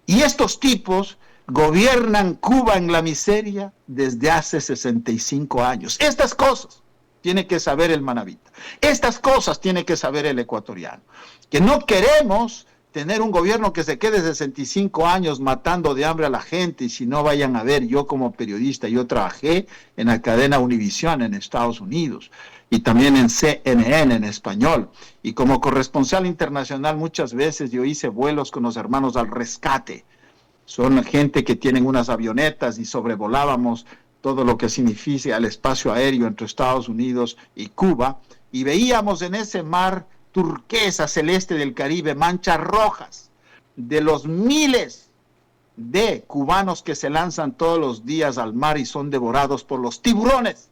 Y estos tipos gobiernan Cuba en la miseria desde hace 65 años. Estas cosas tiene que saber el manabita. Estas cosas tiene que saber el ecuatoriano. Que no queremos tener un gobierno que se quede 65 años matando de hambre a la gente. Y si no, vayan a ver, yo como periodista, yo trabajé en la cadena Univisión en Estados Unidos y también en CNN en español. Y como corresponsal internacional muchas veces yo hice vuelos con los hermanos al rescate. Son gente que tienen unas avionetas y sobrevolábamos todo lo que significa el espacio aéreo entre Estados Unidos y Cuba, y veíamos en ese mar turquesa celeste del Caribe manchas rojas de los miles de cubanos que se lanzan todos los días al mar y son devorados por los tiburones.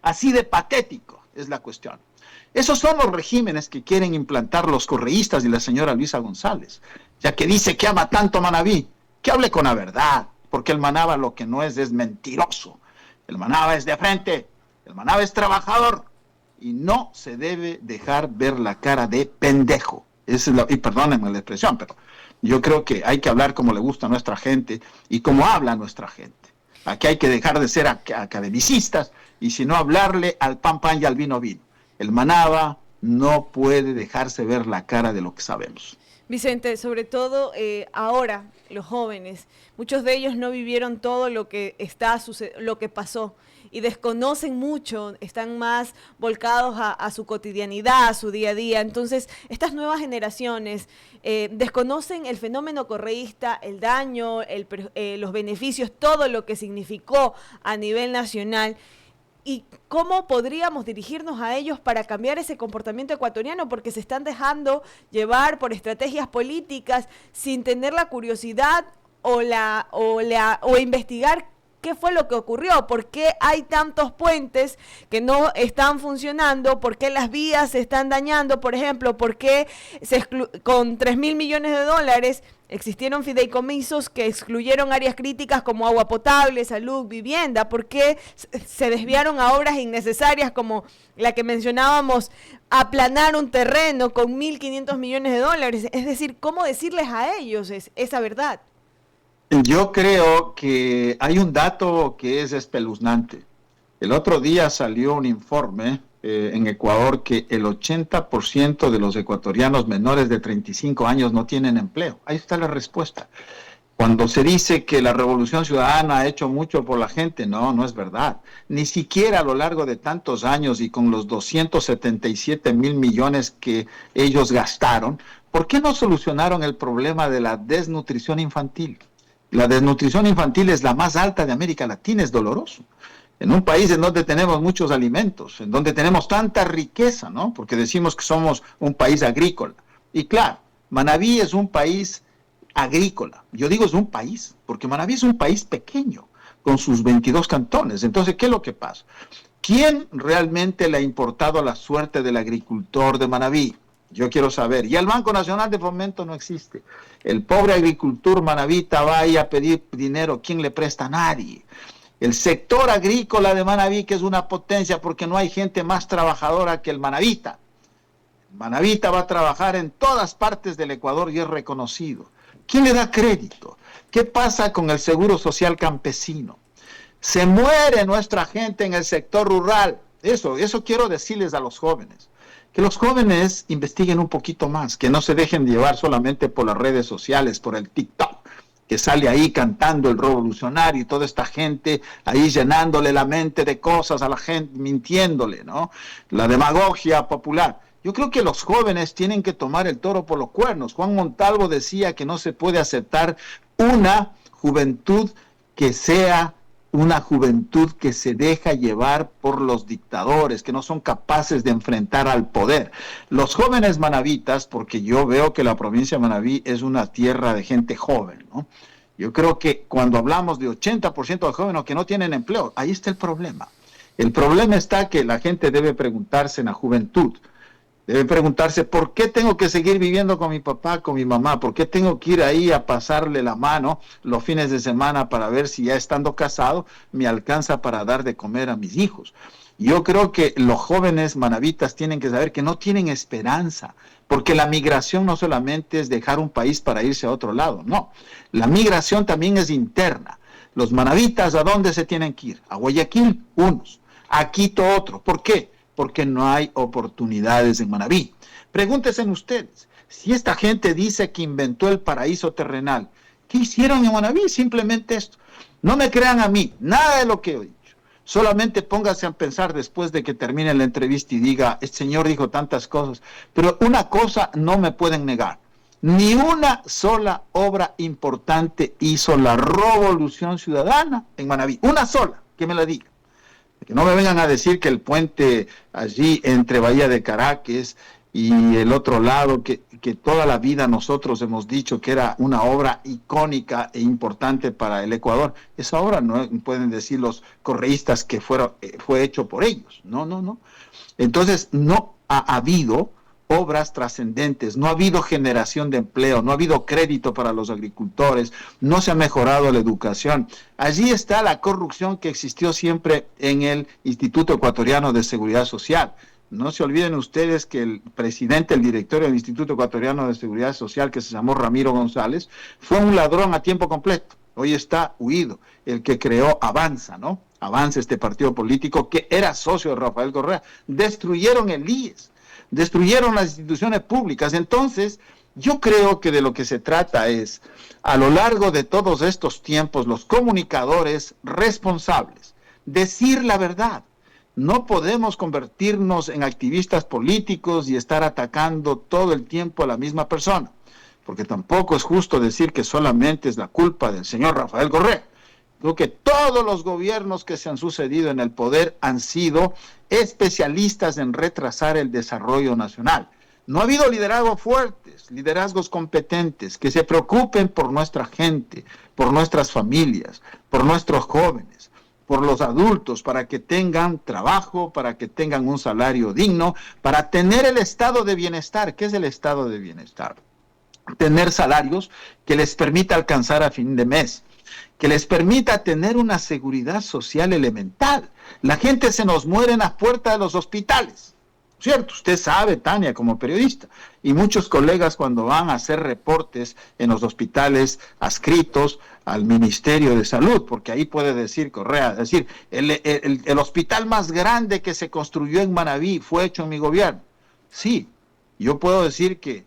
Así de patético es la cuestión. Esos son los regímenes que quieren implantar los correístas y la señora Luisa González, ya que dice que ama tanto a Manabí, que hable con la verdad, porque el Manaba lo que no es mentiroso. El Manaba es de frente, el Manaba es trabajador y no se debe dejar ver la cara de pendejo. Y perdónenme la expresión, pero yo creo que hay que hablar como le gusta a nuestra gente y como habla nuestra gente. Aquí hay que dejar de ser academicistas y si no hablarle al pan pan y al vino vino. El Manaba no puede dejarse ver la cara de lo que sabemos. Vicente, sobre todo ahora los jóvenes, muchos de ellos no vivieron todo lo que lo que pasó y desconocen mucho, están más volcados a su cotidianidad, a su día a día. Entonces, estas nuevas generaciones desconocen el fenómeno correísta, el daño, los beneficios, todo lo que significó a nivel nacional. ¿Y cómo podríamos dirigirnos a ellos para cambiar ese comportamiento ecuatoriano? Porque se están dejando llevar por estrategias políticas sin tener la curiosidad o investigar qué fue lo que ocurrió, por qué hay tantos puentes que no están funcionando, por qué las vías se están dañando, por ejemplo, por qué con 3.000 millones de dólares existieron fideicomisos que excluyeron áreas críticas como agua potable, salud, vivienda. ¿Por qué se desviaron a obras innecesarias como la que mencionábamos, aplanar un terreno con 1.500 millones de dólares? Es decir, ¿cómo decirles a ellos esa verdad? Yo creo que hay un dato que es espeluznante. El otro día salió un informe en Ecuador que el 80% de los ecuatorianos menores de 35 años no tienen empleo. Ahí está la respuesta. Cuando se dice que la Revolución Ciudadana ha hecho mucho por la gente, no es verdad. Ni siquiera a lo largo de tantos años y con los 277.000 millones que ellos gastaron, ¿por qué no solucionaron el problema de la desnutrición infantil? La desnutrición infantil es la más alta de América Latina, es doloroso. En un país en donde tenemos muchos alimentos, en donde tenemos tanta riqueza, ¿no? Porque decimos que somos un país agrícola. Y claro, Manabí es un país agrícola. Yo digo es un país, porque Manabí es un país pequeño, con sus 22 cantones. Entonces, ¿qué es lo que pasa? ¿Quién realmente le ha importado la suerte del agricultor de Manabí? Yo quiero saber. Y el Banco Nacional de Fomento no existe. El pobre agricultor manabita va ahí a pedir dinero. ¿Quién le presta? A nadie. El sector agrícola de Manabí, que es una potencia porque no hay gente más trabajadora que el manabita. El manabita va a trabajar en todas partes del Ecuador y es reconocido. ¿Quién le da crédito? ¿Qué pasa con el seguro social campesino? Se muere nuestra gente en el sector rural. Eso quiero decirles a los jóvenes. Que los jóvenes investiguen un poquito más, que no se dejen llevar solamente por las redes sociales, por el TikTok, que sale ahí cantando el revolucionario y toda esta gente ahí llenándole la mente de cosas a la gente, mintiéndole, ¿no? La demagogia popular. Yo creo que los jóvenes tienen que tomar el toro por los cuernos. Juan Montalvo decía que no se puede aceptar una juventud que sea una juventud que se deja llevar por los dictadores, que no son capaces de enfrentar al poder. Los jóvenes manabitas, porque yo veo que la provincia de Manabí es una tierra de gente joven, ¿no? Yo creo que cuando hablamos de 80% de jóvenes que no tienen empleo, ahí está el problema. El problema está que la gente debe preguntarse en la juventud, debe preguntarse, ¿por qué tengo que seguir viviendo con mi papá, con mi mamá? ¿Por qué tengo que ir ahí a pasarle la mano los fines de semana para ver si ya estando casado me alcanza para dar de comer a mis hijos? Yo creo que los jóvenes manabitas tienen que saber que no tienen esperanza, porque la migración no solamente es dejar un país para irse a otro lado, no. La migración también es interna. Los manabitas, ¿a dónde se tienen que ir? A Guayaquil, unos. A Quito, otro. ¿Por qué? Porque no hay oportunidades en Manabí. Pregúntense ustedes, si esta gente dice que inventó el paraíso terrenal, ¿qué hicieron en Manabí? Simplemente esto. No me crean a mí, nada de lo que he dicho. Solamente póngase a pensar después de que termine la entrevista y diga, el señor dijo tantas cosas, pero una cosa no me pueden negar. Ni una sola obra importante hizo la Revolución Ciudadana en Manabí. Una sola, que me la diga. Que no me vengan a decir que el puente allí entre Bahía de Caracas y el otro lado, que que toda la vida nosotros hemos dicho que era una obra icónica e importante para el Ecuador, esa obra no pueden decir los correístas que fue hecho por ellos. No, no, no. Entonces, no ha habido obras trascendentes, no ha habido generación de empleo, no ha habido crédito para los agricultores, no se ha mejorado la educación. Allí está la corrupción que existió siempre en el Instituto Ecuatoriano de Seguridad Social. No se olviden ustedes que el presidente, el director del Instituto Ecuatoriano de Seguridad Social, que se llamó Ramiro González, fue un ladrón a tiempo completo. Hoy está huido. El que creó Avanza, ¿no? Avanza, este partido político que era socio de Rafael Correa. Destruyeron el IES, destruyeron las instituciones públicas. Entonces, yo creo que de lo que se trata es, a lo largo de todos estos tiempos, los comunicadores responsables, decir la verdad. No podemos convertirnos en activistas políticos y estar atacando todo el tiempo a la misma persona, porque tampoco es justo decir que solamente es la culpa del señor Rafael Correa. Creo que todos los gobiernos que se han sucedido en el poder han sido especialistas en retrasar el desarrollo nacional. No ha habido liderazgos fuertes, liderazgos competentes, que se preocupen por nuestra gente, por nuestras familias, por nuestros jóvenes, por los adultos, para que tengan trabajo, para que tengan un salario digno, para tener el estado de bienestar. ¿Qué es el estado de bienestar? Tener salarios que les permita alcanzar a fin de mes, que les permita tener una seguridad social elemental. La gente se nos muere en las puertas de los hospitales, ¿cierto? Usted sabe, Tania, como periodista, y muchos colegas cuando van a hacer reportes en los hospitales adscritos al Ministerio de Salud, porque ahí puede decir Correa, es decir, el hospital más grande que se construyó en Manabí fue hecho en mi gobierno. Sí, yo puedo decir que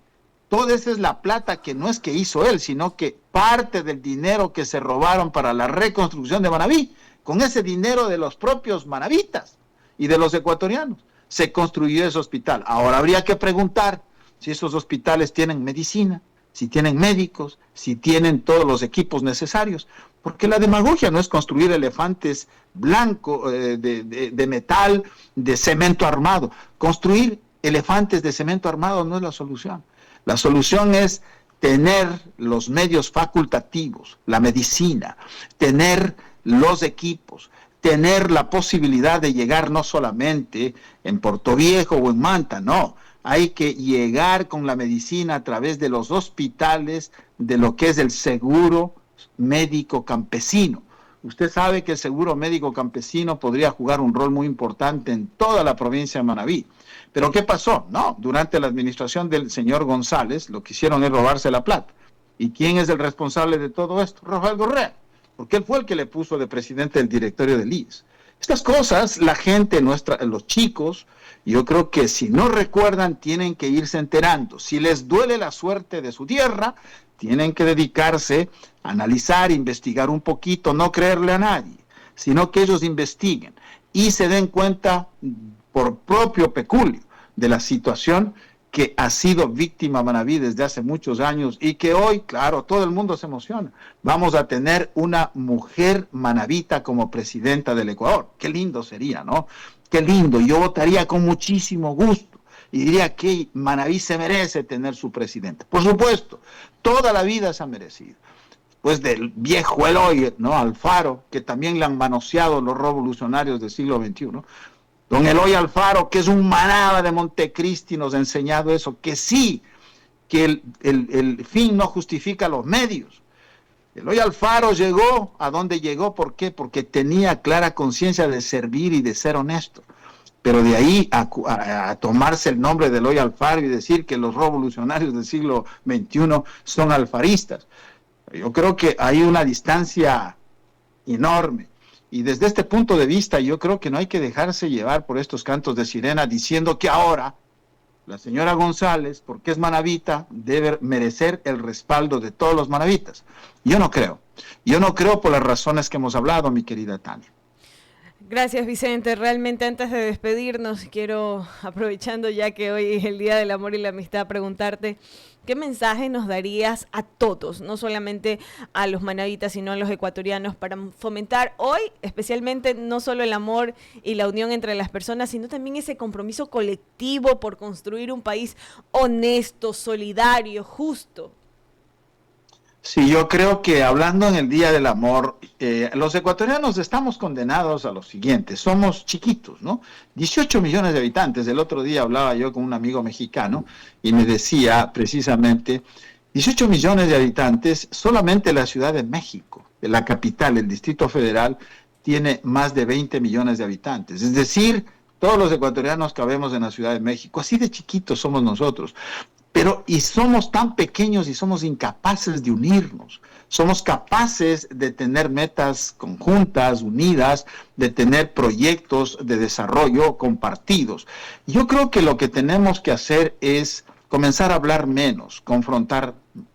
toda esa es la plata que no es que hizo él, sino que parte del dinero que se robaron para la reconstrucción de Manabí, con ese dinero de los propios manavitas y de los ecuatorianos, se construyó ese hospital. Ahora habría que preguntar si esos hospitales tienen medicina, si tienen médicos, si tienen todos los equipos necesarios, porque la demagogia no es construir elefantes blancos de metal, de cemento armado. Construir elefantes de cemento armado no es la solución. La solución es tener los medios facultativos, la medicina, tener los equipos, tener la posibilidad de llegar no solamente en Portoviejo o en Manta, no. Hay que llegar con la medicina a través de los hospitales, de lo que es el seguro médico campesino. Usted sabe que el seguro médico campesino podría jugar un rol muy importante en toda la provincia de Manabí. ¿Pero qué pasó? No, durante la administración del señor González, lo que hicieron es robarse la plata. ¿Y quién es el responsable de todo esto? Rafael Correa, porque él fue el que le puso de presidente del directorio del IES. Estas cosas, la gente nuestra, los chicos, yo creo que si no recuerdan, tienen que irse enterando. Si les duele la suerte de su tierra, tienen que dedicarse a analizar, investigar un poquito, no creerle a nadie, sino que ellos investiguen y se den cuenta por propio peculio de la situación que ha sido víctima Manabí desde hace muchos años y que hoy, claro, todo el mundo se emociona. Vamos a tener una mujer manabita como presidenta del Ecuador. Qué lindo sería, ¿no? Qué lindo. Yo votaría con muchísimo gusto y diría que Manabí se merece tener su presidente. Por supuesto, toda la vida se ha merecido. Pues del viejo Eloy, ¿no? Alfaro, que también le han manoseado los revolucionarios del siglo XXI, ¿no? Don Eloy Alfaro, que es un manaba de Montecristi, nos ha enseñado eso, que sí, que el fin no justifica los medios. Eloy Alfaro llegó a donde llegó, ¿por qué? Porque tenía clara conciencia de servir y de ser honesto. Pero de ahí a tomarse el nombre de Eloy Alfaro y decir que los revolucionarios del siglo XXI son alfaristas, yo creo que hay una distancia enorme. Y desde este punto de vista, yo creo que no hay que dejarse llevar por estos cantos de sirena diciendo que ahora la señora González, porque es manabita, debe merecer el respaldo de todos los manabitas. Yo no creo. Yo no creo por las razones que hemos hablado, mi querida Tania. Gracias, Vicente. Realmente antes de despedirnos, quiero, aprovechando ya que hoy es el Día del Amor y la Amistad, preguntarte qué mensaje nos darías a todos, no solamente a los manavitas, sino a los ecuatorianos, para fomentar hoy, especialmente, no solo el amor y la unión entre las personas, sino también ese compromiso colectivo por construir un país honesto, solidario, justo. Sí, yo creo que hablando en el Día del Amor, los ecuatorianos estamos condenados a lo siguiente, somos chiquitos, ¿no? 18 millones de habitantes. El otro día hablaba yo con un amigo mexicano y me decía precisamente, 18 millones de habitantes, solamente la Ciudad de México, la capital, el Distrito Federal, tiene más de 20 millones de habitantes. Es decir, todos los ecuatorianos cabemos en la Ciudad de México, así de chiquitos somos nosotros. Pero, y somos tan pequeños y somos incapaces de unirnos. Somos capaces de tener metas conjuntas, unidas, de tener proyectos de desarrollo compartidos. Yo creo que lo que tenemos que hacer es comenzar a hablar menos, confrontar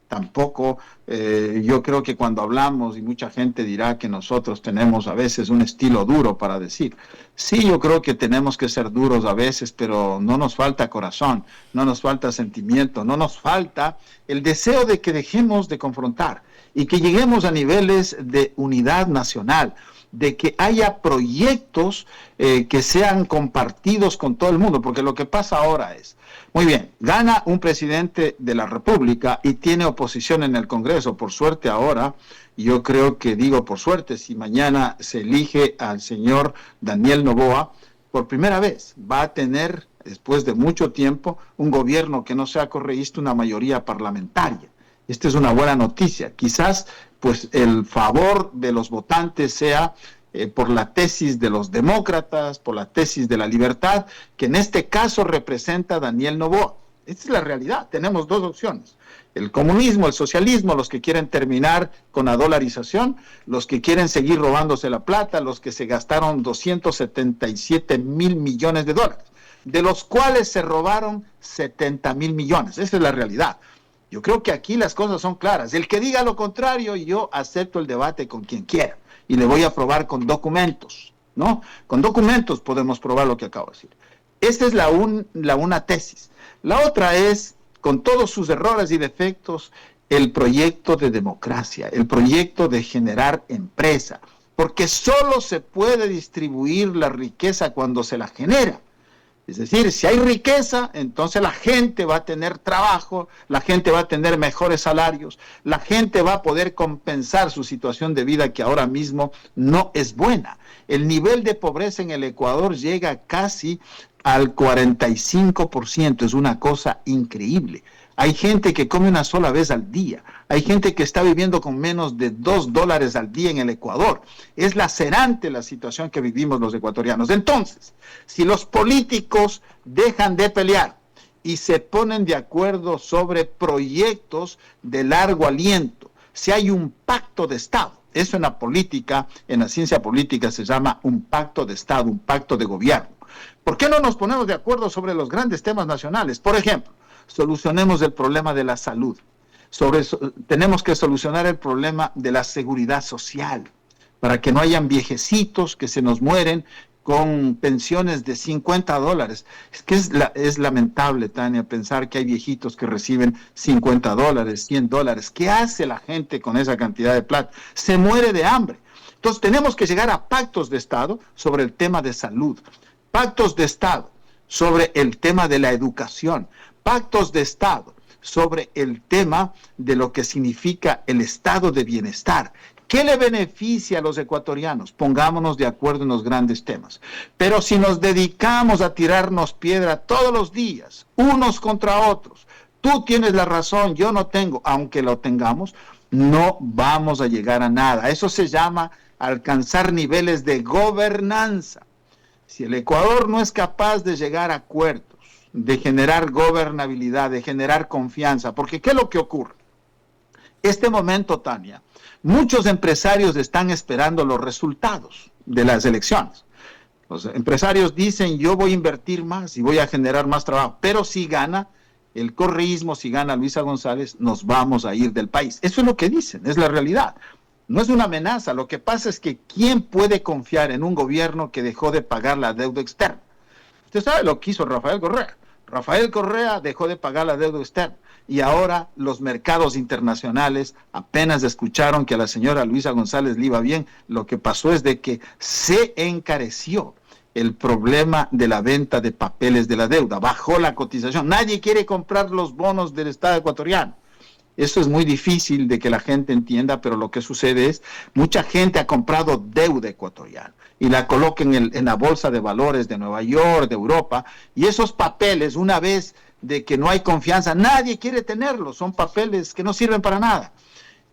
tampoco. Yo creo que cuando hablamos, y mucha gente dirá que nosotros tenemos a veces un estilo duro para decir. Sí, yo creo que tenemos que ser duros a veces, pero no nos falta corazón, no nos falta sentimiento, no nos falta el deseo de que dejemos de confrontar y que lleguemos a niveles de unidad nacional, de que haya proyectos que sean compartidos con todo el mundo, porque lo que pasa ahora es, muy bien, gana un presidente de la República y tiene oposición en el Congreso, por suerte ahora, yo creo que digo por suerte, si mañana se elige al señor Daniel Noboa, por primera vez va a tener, después de mucho tiempo, un gobierno que no sea correísta, una mayoría parlamentaria. Esta es una buena noticia. Quizás pues el favor de los votantes sea por la tesis de los demócratas, por la tesis de la libertad, que en este caso representa Daniel Noboa. Esta es la realidad. Tenemos dos opciones. El comunismo, el socialismo, los que quieren terminar con la dolarización, los que quieren seguir robándose la plata, los que se gastaron 277 mil millones de dólares, de los cuales se robaron 70 mil millones. Esa es la realidad. Yo creo que aquí las cosas son claras. El que diga lo contrario, yo acepto el debate con quien quiera y le voy a probar con documentos, ¿no? Con documentos podemos probar lo que acabo de decir. Esta es una tesis. La otra es, con todos sus errores y defectos, el proyecto de democracia, el proyecto de generar empresa, porque solo se puede distribuir la riqueza cuando se la genera. Es decir, si hay riqueza, entonces la gente va a tener trabajo, la gente va a tener mejores salarios, la gente va a poder compensar su situación de vida que ahora mismo no es buena. El nivel de pobreza en el Ecuador llega casi al 45%, es una cosa increíble. Hay gente que come una sola vez al día. Hay gente que está viviendo con menos de $2 al día en el Ecuador. Es lacerante la situación que vivimos los ecuatorianos. Entonces, si los políticos dejan de pelear y se ponen de acuerdo sobre proyectos de largo aliento, si hay un pacto de Estado, eso en la política, en la ciencia política se llama un pacto de Estado, un pacto de gobierno. ¿Por qué no nos ponemos de acuerdo sobre los grandes temas nacionales? Por ejemplo, solucionemos el problema de la salud. Tenemos que solucionar el problema de la seguridad social, para que no hayan viejecitos que se nos mueren con pensiones de $50. Es que es lamentable, Tania, pensar que hay viejitos que reciben $50, $100. ¿Qué hace la gente con esa cantidad de plata? Se muere de hambre. Entonces tenemos que llegar a pactos de Estado sobre el tema de salud, pactos de Estado sobre el tema de la educación, pactos de Estado sobre el tema de lo que significa el estado de bienestar. ¿Qué le beneficia a los ecuatorianos? Pongámonos de acuerdo en los grandes temas. Pero si nos dedicamos a tirarnos piedra todos los días, unos contra otros, tú tienes la razón, yo no tengo, aunque lo tengamos, no vamos a llegar a nada. Eso se llama alcanzar niveles de gobernanza. Si el Ecuador no es capaz de llegar a acuerdos, de generar gobernabilidad, de generar confianza, porque ¿qué es lo que ocurre? Este momento, Tania, muchos empresarios están esperando los resultados de las elecciones. Los empresarios dicen, yo voy a invertir más y voy a generar más trabajo, pero si gana el correísmo, si gana Luisa González, nos vamos a ir del país. Eso es lo que dicen, es la realidad. No es una amenaza. Lo que pasa es que ¿quién puede confiar en un gobierno que dejó de pagar la deuda externa? Usted sabe lo que hizo Rafael Correa. Rafael Correa dejó de pagar la deuda externa y ahora los mercados internacionales apenas escucharon que a la señora Luisa González le iba bien. Lo que pasó es de que se encareció el problema de la venta de papeles de la deuda, bajó la cotización. Nadie quiere comprar los bonos del Estado ecuatoriano. Eso es muy difícil de que la gente entienda, pero lo que sucede es mucha gente ha comprado deuda ecuatoriana y la coloca en la bolsa de valores de Nueva York, de Europa, y esos papeles, una vez de que no hay confianza, nadie quiere tenerlos, son papeles que no sirven para nada.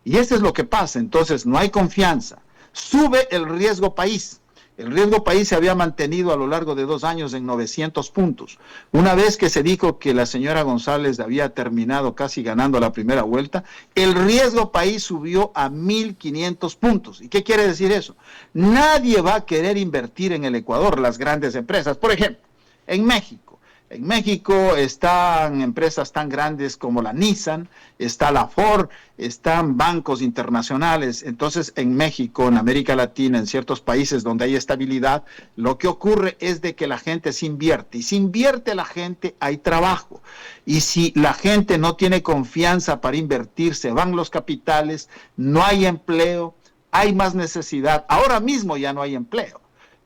Y eso es lo que pasa, entonces no hay confianza. Sube el riesgo país. El riesgo país se había mantenido a lo largo de 2 años en 900 puntos. Una vez que se dijo que la señora González había terminado casi ganando la primera vuelta, el riesgo país subió a 1.500 puntos. ¿Y qué quiere decir eso? Nadie va a querer invertir en el Ecuador, las grandes empresas. Por ejemplo, en México. En México están empresas tan grandes como la Nissan, está la Ford, están bancos internacionales. Entonces, en México, en América Latina, en ciertos países donde hay estabilidad, lo que ocurre es de que la gente se invierte. Y si invierte la gente, hay trabajo. Y si la gente no tiene confianza para invertir, se van los capitales, no hay empleo, hay más necesidad. Ahora mismo ya no hay empleo.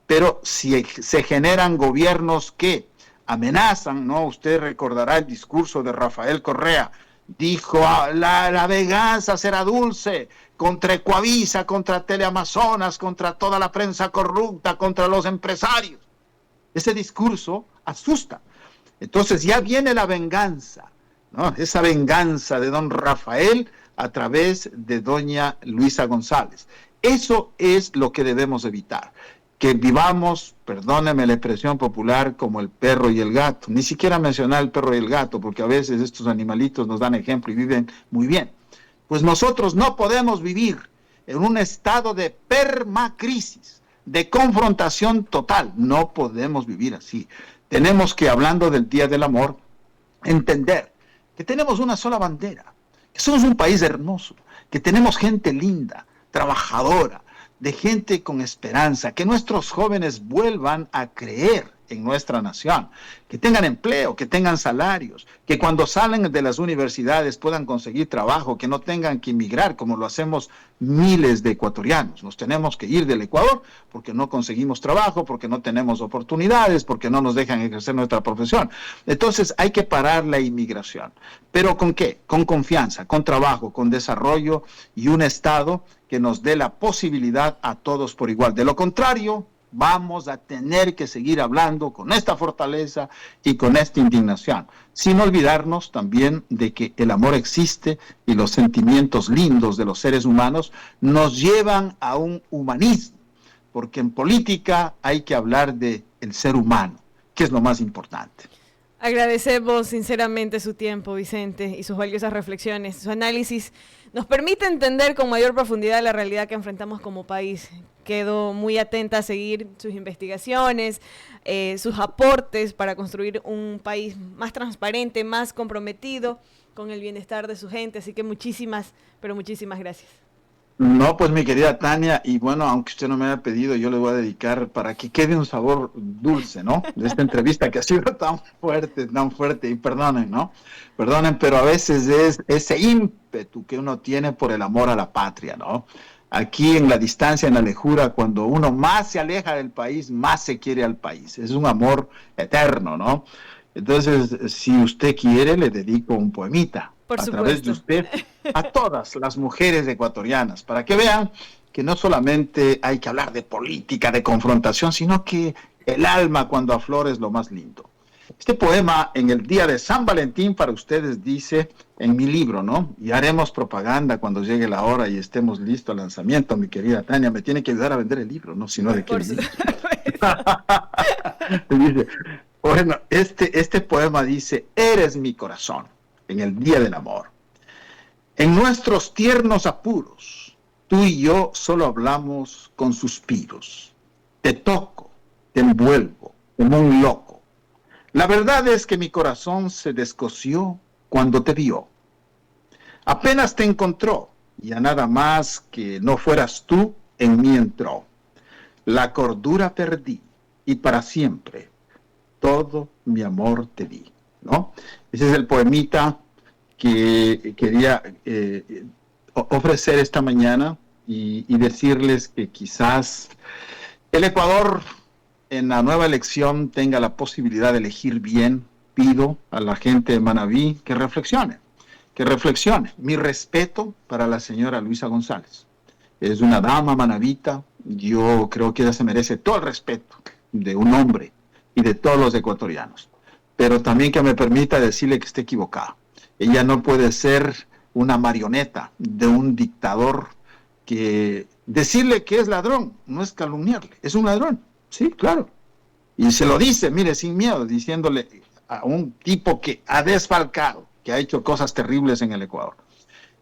Pero si se generan gobiernos que amenazan, ¿no? Usted recordará el discurso de Rafael Correa. Dijo, la venganza será dulce contra Ecuavisa, contra Teleamazonas, contra toda la prensa corrupta, contra los empresarios. Ese discurso asusta. Entonces ya viene la venganza, ¿no? Esa venganza de don Rafael a través de doña Luisa González. Eso es lo que debemos evitar. Que vivamos, perdóneme la expresión popular, como el perro y el gato. Ni siquiera mencionar el perro y el gato, porque a veces estos animalitos nos dan ejemplo y viven muy bien. Pues nosotros no podemos vivir en un estado de permacrisis, de confrontación total. No podemos vivir así. Tenemos que, hablando del Día del Amor, entender que tenemos una sola bandera, que somos un país hermoso, que tenemos gente linda, trabajadora, de gente con esperanza, que nuestros jóvenes vuelvan a creer en nuestra nación, que tengan empleo, que tengan salarios, que cuando salen de las universidades puedan conseguir trabajo, que no tengan que emigrar como lo hacemos miles de ecuatorianos. Nos tenemos que ir del Ecuador porque no conseguimos trabajo, porque no tenemos oportunidades, porque no nos dejan ejercer nuestra profesión. Entonces hay que parar la inmigración. ¿Pero con qué? Con confianza, con trabajo, con desarrollo y un Estado que nos dé la posibilidad a todos por igual. De lo contrario, vamos a tener que seguir hablando con esta fortaleza y con esta indignación, sin olvidarnos también de que el amor existe y los sentimientos lindos de los seres humanos nos llevan a un humanismo, porque en política hay que hablar de el ser humano, que es lo más importante. Agradecemos sinceramente su tiempo, Vicente, y sus valiosas reflexiones. Su análisis nos permite entender con mayor profundidad la realidad que enfrentamos como país. Quedo muy atenta a seguir sus investigaciones, sus aportes para construir un país más transparente, más comprometido con el bienestar de su gente. Así que muchísimas, pero muchísimas gracias. No, pues mi querida Tania, y bueno, aunque usted no me haya pedido, yo le voy a dedicar para que quede un sabor dulce, ¿no? De esta entrevista que ha sido tan fuerte, y perdonen, ¿no? Perdonen, pero a veces es ese ímpetu que uno tiene por el amor a la patria, ¿no? Aquí en la distancia, en la lejura, cuando uno más se aleja del país, más se quiere al país. Es un amor eterno, ¿no? Entonces, si usted quiere, le dedico un poemita a través de usted a todas las mujeres ecuatorianas, para que vean que no solamente hay que hablar de política, de confrontación, sino que el alma cuando aflora es lo más lindo. Este poema en el día de San Valentín para ustedes dice en mi libro, ¿no? Y haremos propaganda cuando llegue la hora y estemos listos al lanzamiento, mi querida Tania. Me tiene que ayudar a vender el libro, ¿no? Si no, ¿de qué dice? Bueno, este poema dice: eres mi corazón en el día del amor. En nuestros tiernos apuros, tú y yo solo hablamos con suspiros. Te toco, te envuelvo como un loco. La verdad es que mi corazón se descosió cuando te vio. Apenas te encontró, y a nada más que no fueras tú, en mí entró. La cordura perdí y para siempre todo mi amor te di, ¿no? Ese es el poemita que quería ofrecer esta mañana y decirles que quizás el Ecuador en la nueva elección tenga la posibilidad de elegir bien. Pido a la gente de Manabí que reflexione, que reflexione. Mi respeto para la señora Luisa González. Es una dama manabita, yo creo que ella se merece todo el respeto de un hombre y de todos los ecuatorianos. Pero también que me permita decirle que esté equivocada. Ella no puede ser una marioneta de un dictador que decirle que es ladrón no es calumniarle, es un ladrón, sí, claro. Y se lo dice, mire, sin miedo, diciéndole a un tipo que ha desfalcado, que ha hecho cosas terribles en el Ecuador.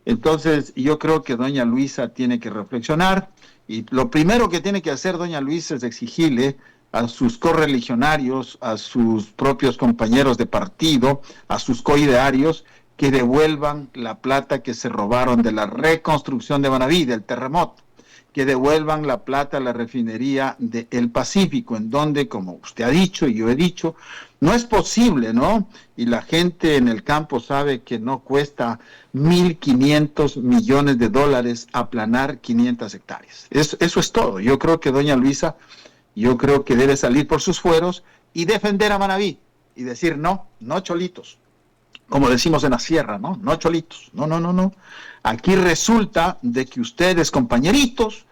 Entonces, yo creo que doña Luisa tiene que reflexionar y lo primero que tiene que hacer doña Luisa es exigirle a sus correligionarios, a sus propios compañeros de partido, a sus coidearios, que devuelvan la plata que se robaron de la reconstrucción de Manabí, del terremoto, que devuelvan la plata a la refinería del Pacífico, en donde, como usted ha dicho y yo he dicho, no es posible, ¿no? Y la gente en el campo sabe que no cuesta 1.500 millones de dólares aplanar 500 hectáreas. Eso es todo. Yo creo que doña Luisa, yo creo que debe salir por sus fueros y defender a Manabí y decir, no, no cholitos. Como decimos en la sierra, ¿no? No cholitos, no. Aquí resulta de que ustedes, compañeritos,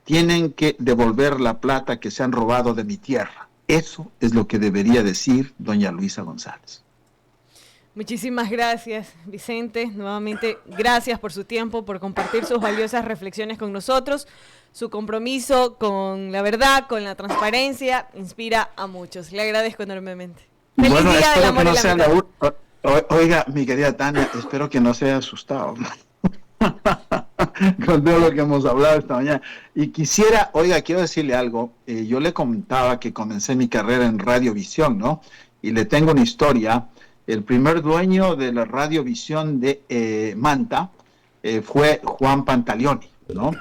tienen que devolver la plata que se han robado de mi tierra. Eso es lo que debería decir doña Luisa González. Muchísimas gracias, Vicente. Nuevamente, gracias por su tiempo, por compartir sus valiosas reflexiones con nosotros. Su compromiso con la verdad, con la transparencia, inspira a muchos. Le agradezco enormemente. Feliz bueno, día del amor y la amistad. Oiga, mi querida Tania, espero que no se haya asustado con todo lo que hemos hablado esta mañana. Y quisiera, quiero decirle algo. Yo le comentaba que comencé mi carrera en Radiovisión, ¿no? Y le tengo una historia. El primer dueño de la Radiovisión de Manta fue Juan Pantaleoni, ¿no?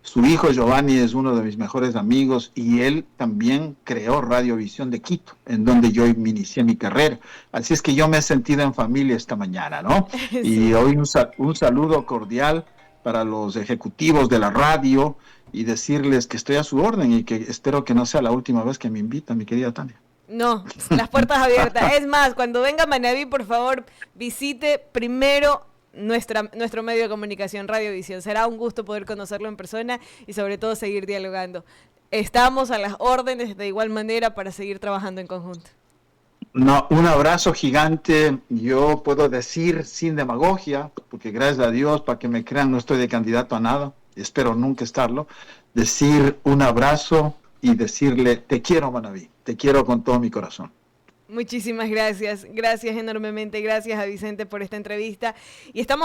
Su hijo Giovanni es uno de mis mejores amigos y él también creó Radiovisión de Quito, en donde yo inicié mi carrera. Así es que yo me he sentido en familia esta mañana, ¿no? Sí. Y hoy un saludo cordial para los ejecutivos de la radio y decirles que estoy a su orden y que espero que no sea la última vez que me invitan, mi querida Tania. No, las puertas abiertas. Es más, cuando venga a Manabí, por favor, visite primero nuestro medio de comunicación, Radiovisión. Será un gusto poder conocerlo en persona y sobre todo seguir dialogando. Estamos a las órdenes de igual manera para seguir trabajando en conjunto. No, un abrazo gigante. Yo puedo decir sin demagogia, porque gracias a Dios, para que me crean, no estoy de candidato a nada, espero nunca estarlo, decir un abrazo y decirle, te quiero, Manabí, te quiero con todo mi corazón. Muchísimas gracias, gracias enormemente, gracias a Vicente por esta entrevista y estamos